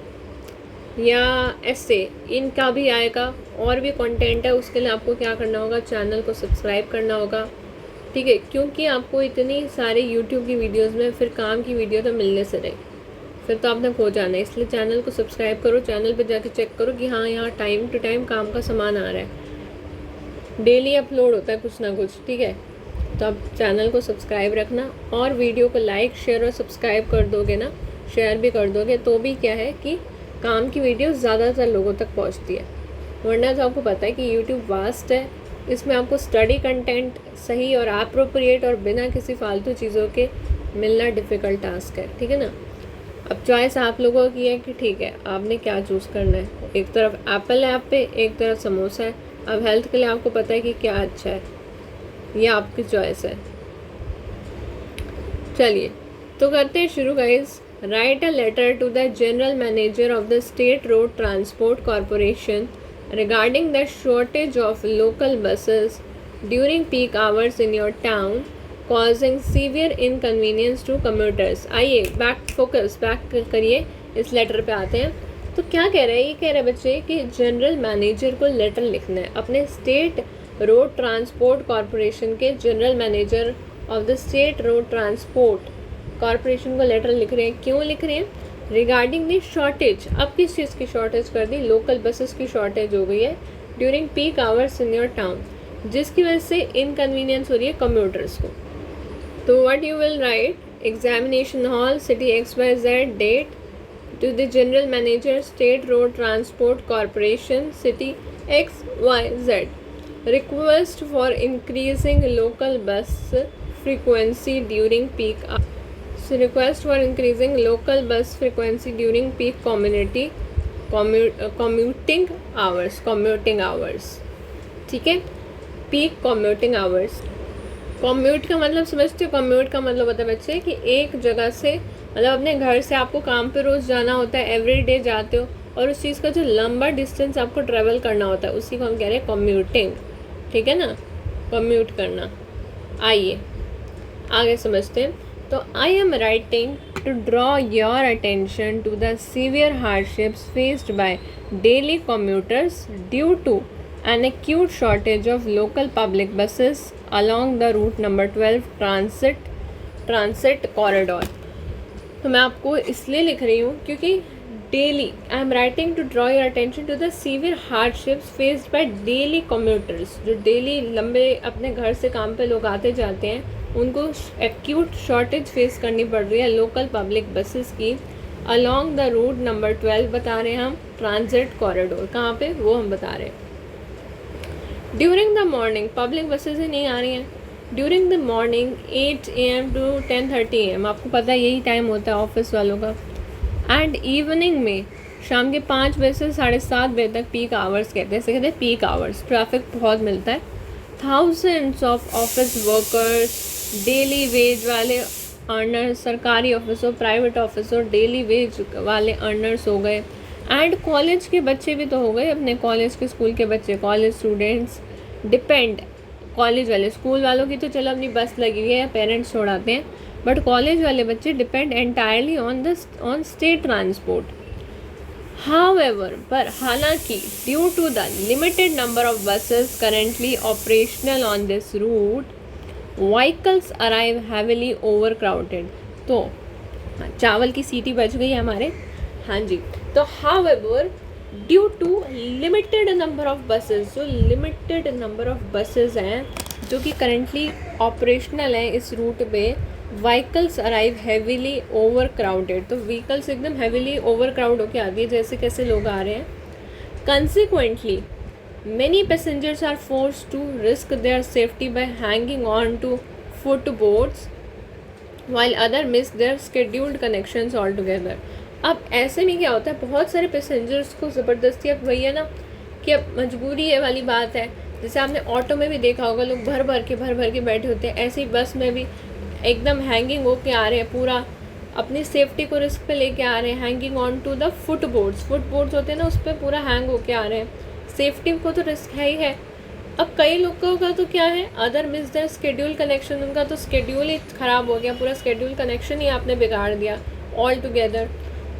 [SPEAKER 1] या ऐसे इनका भी आएगा, और भी कंटेंट है, उसके लिए आपको क्या करना होगा, चैनल को सब्सक्राइब करना होगा। ठीक है, क्योंकि आपको इतनी सारे यूट्यूब की वीडियोस में फिर काम की वीडियो तो मिलने से नहीं, फिर तो आपने खो जाना है, इसलिए चैनल को सब्सक्राइब करो, चैनल पे जाके चेक करो कि हाँ यहाँ टाइम टू टाइम काम का सामान आ रहा है, डेली अपलोड होता है कुछ ना कुछ। ठीक है, तो आप चैनल को सब्सक्राइब रखना, और वीडियो को लाइक शेयर और सब्सक्राइब कर दोगे ना, शेयर भी कर दोगे, तो भी क्या है कि काम की वीडियो ज़्यादातर लोगों तक पहुँचती है। वरना तो आपको पता है कि यूट्यूब वास्ट है, इसमें आपको स्टडी कंटेंट सही और अप्रोप्रिएट और बिना किसी फालतू चीज़ों के मिलना डिफ़िकल्ट टास्क है। ठीक है ना, अब चॉइस आप लोगों की है कि ठीक है आपने क्या चूज़ करना है, एक तरफ एप्पल है आप पे, एक तरफ समोसा है। अब हेल्थ के लिए आपको पता है कि क्या अच्छा है, ये आपकी चॉइस है। चलिए तो करते हैं शुरू guys. Write a letter to the general manager of the state road transport corporation regarding the shortage of local buses during peak hours in your town, causing severe inconvenience to commuters। आइए back करिए, इस letter पे आते हैं। तो क्या कह रहे हैं, ये कह रहे हैं बच्चे कि जनरल मैनेजर को लेटर लिखना है, अपने स्टेट रोड ट्रांसपोर्ट कॉरपोरेशन के general manager of the state road transport corporation को लेटर लिख रहे हैं। क्यों लिख रहे हैं, रिगार्डिंग दी शॉर्टेज। अब किस चीज़ की शॉर्टेज कर दी, लोकल बसेस की शॉर्टेज हो गई है during peak hours in your town, जिसकी वजह से इनकन्वीनियंस हो रही है कम्यूटर्स को। तो what you will write, examination hall city XYZ date to the general manager state road transport corporation city XYZ, request for increasing local bus frequency during peak, request for increasing local bus frequency during peak commuting hours। ठीक है, peak commuting hours। Commute का मतलब समझते हो, commute का मतलब होता है बच्चे कि एक जगह से, मतलब अपने घर से आपको काम पे रोज़ जाना होता है, एवरीडे जाते हो, और उस चीज़ का जो लंबा डिस्टेंस आपको ट्रेवल करना होता है उसी को हम कह रहे हैं कम्यूटिंग। ठीक है ना, कम्यूट करना। आइए आगे समझते हैं। तो I am writing to draw your attention to the severe hardships faced by daily commuters due to an acute shortage of local public buses along the route number 12 transit corridor. तो मैं आपको इसलिए लिख रही हूँ क्योंकि daily I am writing to draw your attention to the severe hardships faced by daily commuters, जो daily लंबे अपने घर से काम पे लोग आते जाते हैं, उनको एक्यूट शॉर्टेज फेस करनी पड़ रही है लोकल पब्लिक बसेस की अलॉन्ग द रूट नंबर 12 बता रहे हैं हम, ट्रांजिट कॉरिडोर कहाँ पे वो हम बता रहे हैं। During the morning public buses ही नहीं आ रही हैं, during the morning 8 AM to 10:30 AM, आपको पता है यही टाइम होता है ऑफिस वालों का, एंड इवनिंग में शाम के 5 बजे से 7:30 बजे तक पीक आवर्स कहते हैं, इसे कहते हैं पीक आवर्स, ट्रैफिक बहुत मिलता है। Thousands of office workers, daily veg वाले अर्नर्स, सरकारी ऑफिस हो प्राइवेट ऑफिस हो, डेली वेज वाले अर्नर्स हो गए, एंड कॉलेज के बच्चे भी तो हो गए, अपने कॉलेज के स्कूल के बच्चे, कॉलेज स्टूडेंट्स डिपेंड कॉलेज वाले, स्कूल वालों की तो चलो अपनी बस लगी हुई है या पेरेंट्स छोड़ाते हैं, बट कॉलेज वाले बच्चे depend entirely on state transport. However, पर हालांकि due to the limited number of buses currently operational on this route, vehicles arrive heavily over crowded. तो चावल की सीटी बच गई हमारे, हाँ जी। तो however due to limited number of buses, जो लिमिटेड नंबर ऑफ बसेस हैं जो कि करेंटली ऑपरेशनल हैं इस रूट पे, vehicles arrive heavily over crowded. तो व्हीकल्स एकदम हैवीली ओवर क्राउड होकर आ गई, जैसे कैसे लोग आ रहे हैं। Consequently many passengers are forced to risk their safety by hanging on to footboards while other miss their scheduled connections altogether। अब ऐसे में क्या होता है, बहुत सारे पैसेंजर्स को ज़बरदस्ती, अब वही है ना कि अब मजबूरी है वाली बात है। जैसे आपने ऑटो में भी देखा होगा, लोग भर भर के बैठे होते हैं, ऐसे ही बस में भी एकदम हैंगिंग होके आ रहे हैं, पूरा अपनी सेफ्टी को रिस्क पे लेके आ रहे हैं, हैंगिंग ऑन टू द फुटबोर्ड्स होते हैं ना, उस पर पूरा हैंग होके आ रहे हैं। सेफ्टी को तो रिस्क है ही है। अब कई लोगों का तो क्या है, other miss the schedule connection, उनका तो स्केड्यूल ही ख़राब हो गया, पूरा स्केड्यूल कनेक्शन ही आपने बिगाड़ दिया ऑल टुगेदर।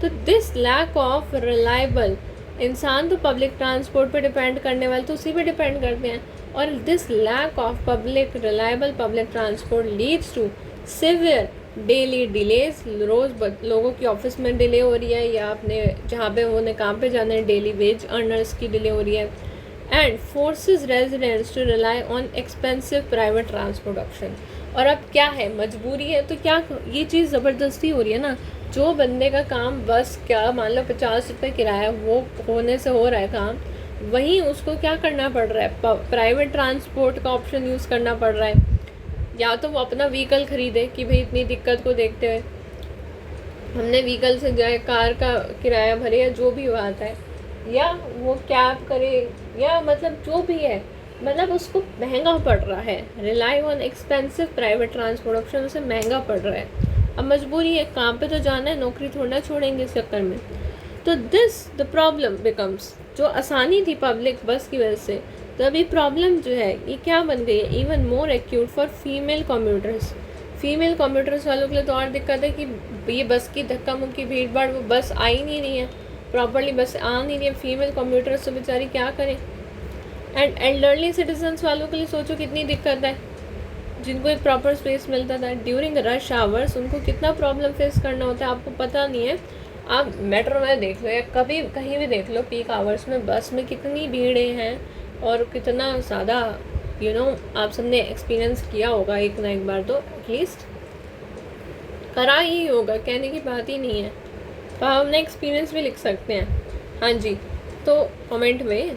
[SPEAKER 1] तो दिस लैक ऑफ रिलायबल, इंसान तो पब्लिक ट्रांसपोर्ट पे डिपेंड करने वाले तो उसी पे डिपेंड करते हैं, और this lack of reliable public transport leads to severe daily delays. रोज़ लोगों की ऑफिस में डिले हो रही है, या अपने जहाँ पे उन्हें काम पे जाना है, डेली वेज अर्नर्स की डिले हो रही है। And forces residents to rely on expensive private transport option. और अब क्या है, मजबूरी है, तो क्या ये चीज़ ज़बरदस्ती हो रही है ना। जो बंदे का काम बस क्या मान लो 50 रुपये किराया वो होने से हो रहा है काम, वहीं उसको क्या करना पड़ रहा है, प्राइवेट ट्रांसपोर्ट का ऑप्शन यूज़ करना पड़ रहा है। या तो वो अपना व्हीकल ख़रीदे कि भाई इतनी दिक्कत को देखते हुए हमने व्हीकल से जाए, कार का किराया भरे या जो भी आता है, या वो कैब करे, या मतलब जो भी है, मतलब उसको महंगा पड़ रहा है। Rely on expensive private transport option उसे महंगा पड़ रहा है। अब मजबूरी है, काम पे तो जाना है, नौकरी थोड़ा छोड़ेंगे इस चक्कर में। तो दिस द प्रॉब्लम बिकम्स, जो आसानी थी पब्लिक बस की वजह से, तो अभी प्रॉब्लम जो है ये क्या बन गई है, even more acute for female commuters. Female commuters वालों के लिए तो और दिक्कत है कि ये बस की धक्का मुक्की भीड़ भाड़, वो बस आ ही नहीं रही है प्रॉपरली, बस आ नहीं रही है। फीमेल कम्यूटर्स तो बेचारी क्या करें। एंड एल्डरली सिटीजन्स वालों के लिए सोचो कितनी दिक्कत है, जिनको एक प्रॉपर स्पेस मिलता था ड्यूरिंग रश आवर्स, उनको कितना प्रॉब्लम फेस करना होता है आपको पता नहीं है। आप मेट्रो में देख लो या कभी कहीं भी देख लो, पीक आवर्स में बस में कितनी भीड़ें हैं और कितना ज़्यादा आप सबने एक्सपीरियंस किया होगा एक ना एक बार, तो एटलीस्ट करा ही होगा, कहने की बात ही नहीं है। तो आप अपना एक्सपीरियंस भी लिख सकते हैं, हाँ जी, तो कमेंट में।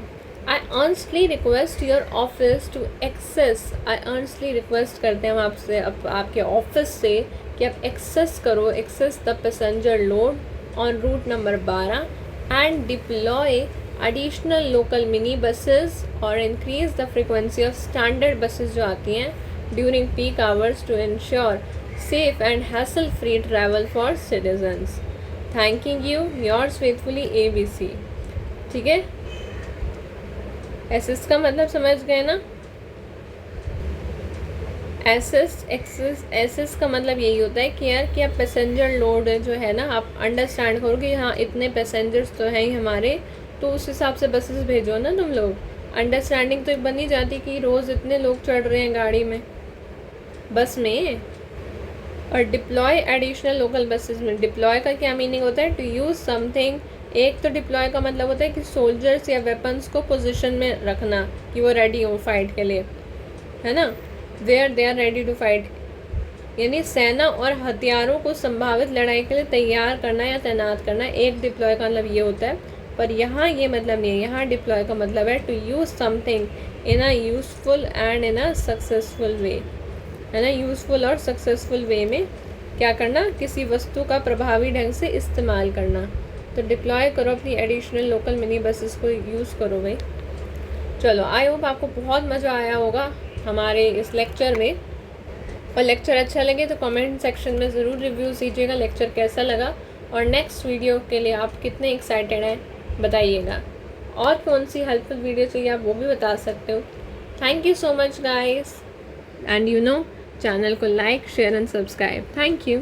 [SPEAKER 1] I earnestly request your office to access, I earnestly request करते हैं हम आपसे, आपके ऑफिस से कि आप access the passenger load on route number 12 and deploy additional local mini buses और increase the frequency of standard buses जो आती हैं during peak hours to ensure safe and hassle-free travel for citizens. Thanking you, yours faithfully ABC। ठीक है, SS का मतलब समझ गए ना। एसएस का मतलब यही होता है कि यार कि आप पैसेंजर लोड जो है ना, आप अंडरस्टैंड करो कि हाँ इतने पैसेंजर्स तो हैं ही हमारे, तो उस हिसाब से बसेस भेजो ना तुम लोग। अंडरस्टैंडिंग तो एक बन ही जाती कि रोज़ इतने लोग चढ़ रहे हैं गाड़ी में, बस में। और डिप्लॉय एडिशनल लोकल बसेस में, डिप्लॉय का क्या मीनिंग होता है, टू यूज़ समथिंग। एक तो डिप्लॉय का मतलब होता है कि सोल्जर्स या वेपन्स को पोजीशन में रखना कि वो रेडी हो फाइट के लिए, है ना, where they are ready to fight, यानी सेना और हथियारों को संभावित लड़ाई के लिए तैयार करना या तैनात करना। एक डिप्लॉय का मतलब ये होता है, पर यहाँ ये मतलब नहीं है। यहाँ डिप्लॉय का मतलब है to use something in a useful and in a successful way, है ना। यूज़फुल और सक्सेसफुल वे में क्या करना, किसी वस्तु का प्रभावी ढंग से इस्तेमाल करना। तो डिप्लॉय करो अपनी एडिशनल लोकल मिनी बसेस को यूज़ करो भाई। चलो, आई होप आपको बहुत मज़ा आया होगा हमारे इस लेक्चर में, और लेक्चर अच्छा लगे तो कमेंट सेक्शन में ज़रूर रिव्यू दीजिएगा लेक्चर कैसा लगा, और नेक्स्ट वीडियो के लिए आप कितने एक्साइटेड हैं बताइएगा। और कौन सी हेल्पफुल वीडियो चाहिए आप वो भी बता सकते हो। Thank you so much guys, and channel को like share and subscribe. Thank you.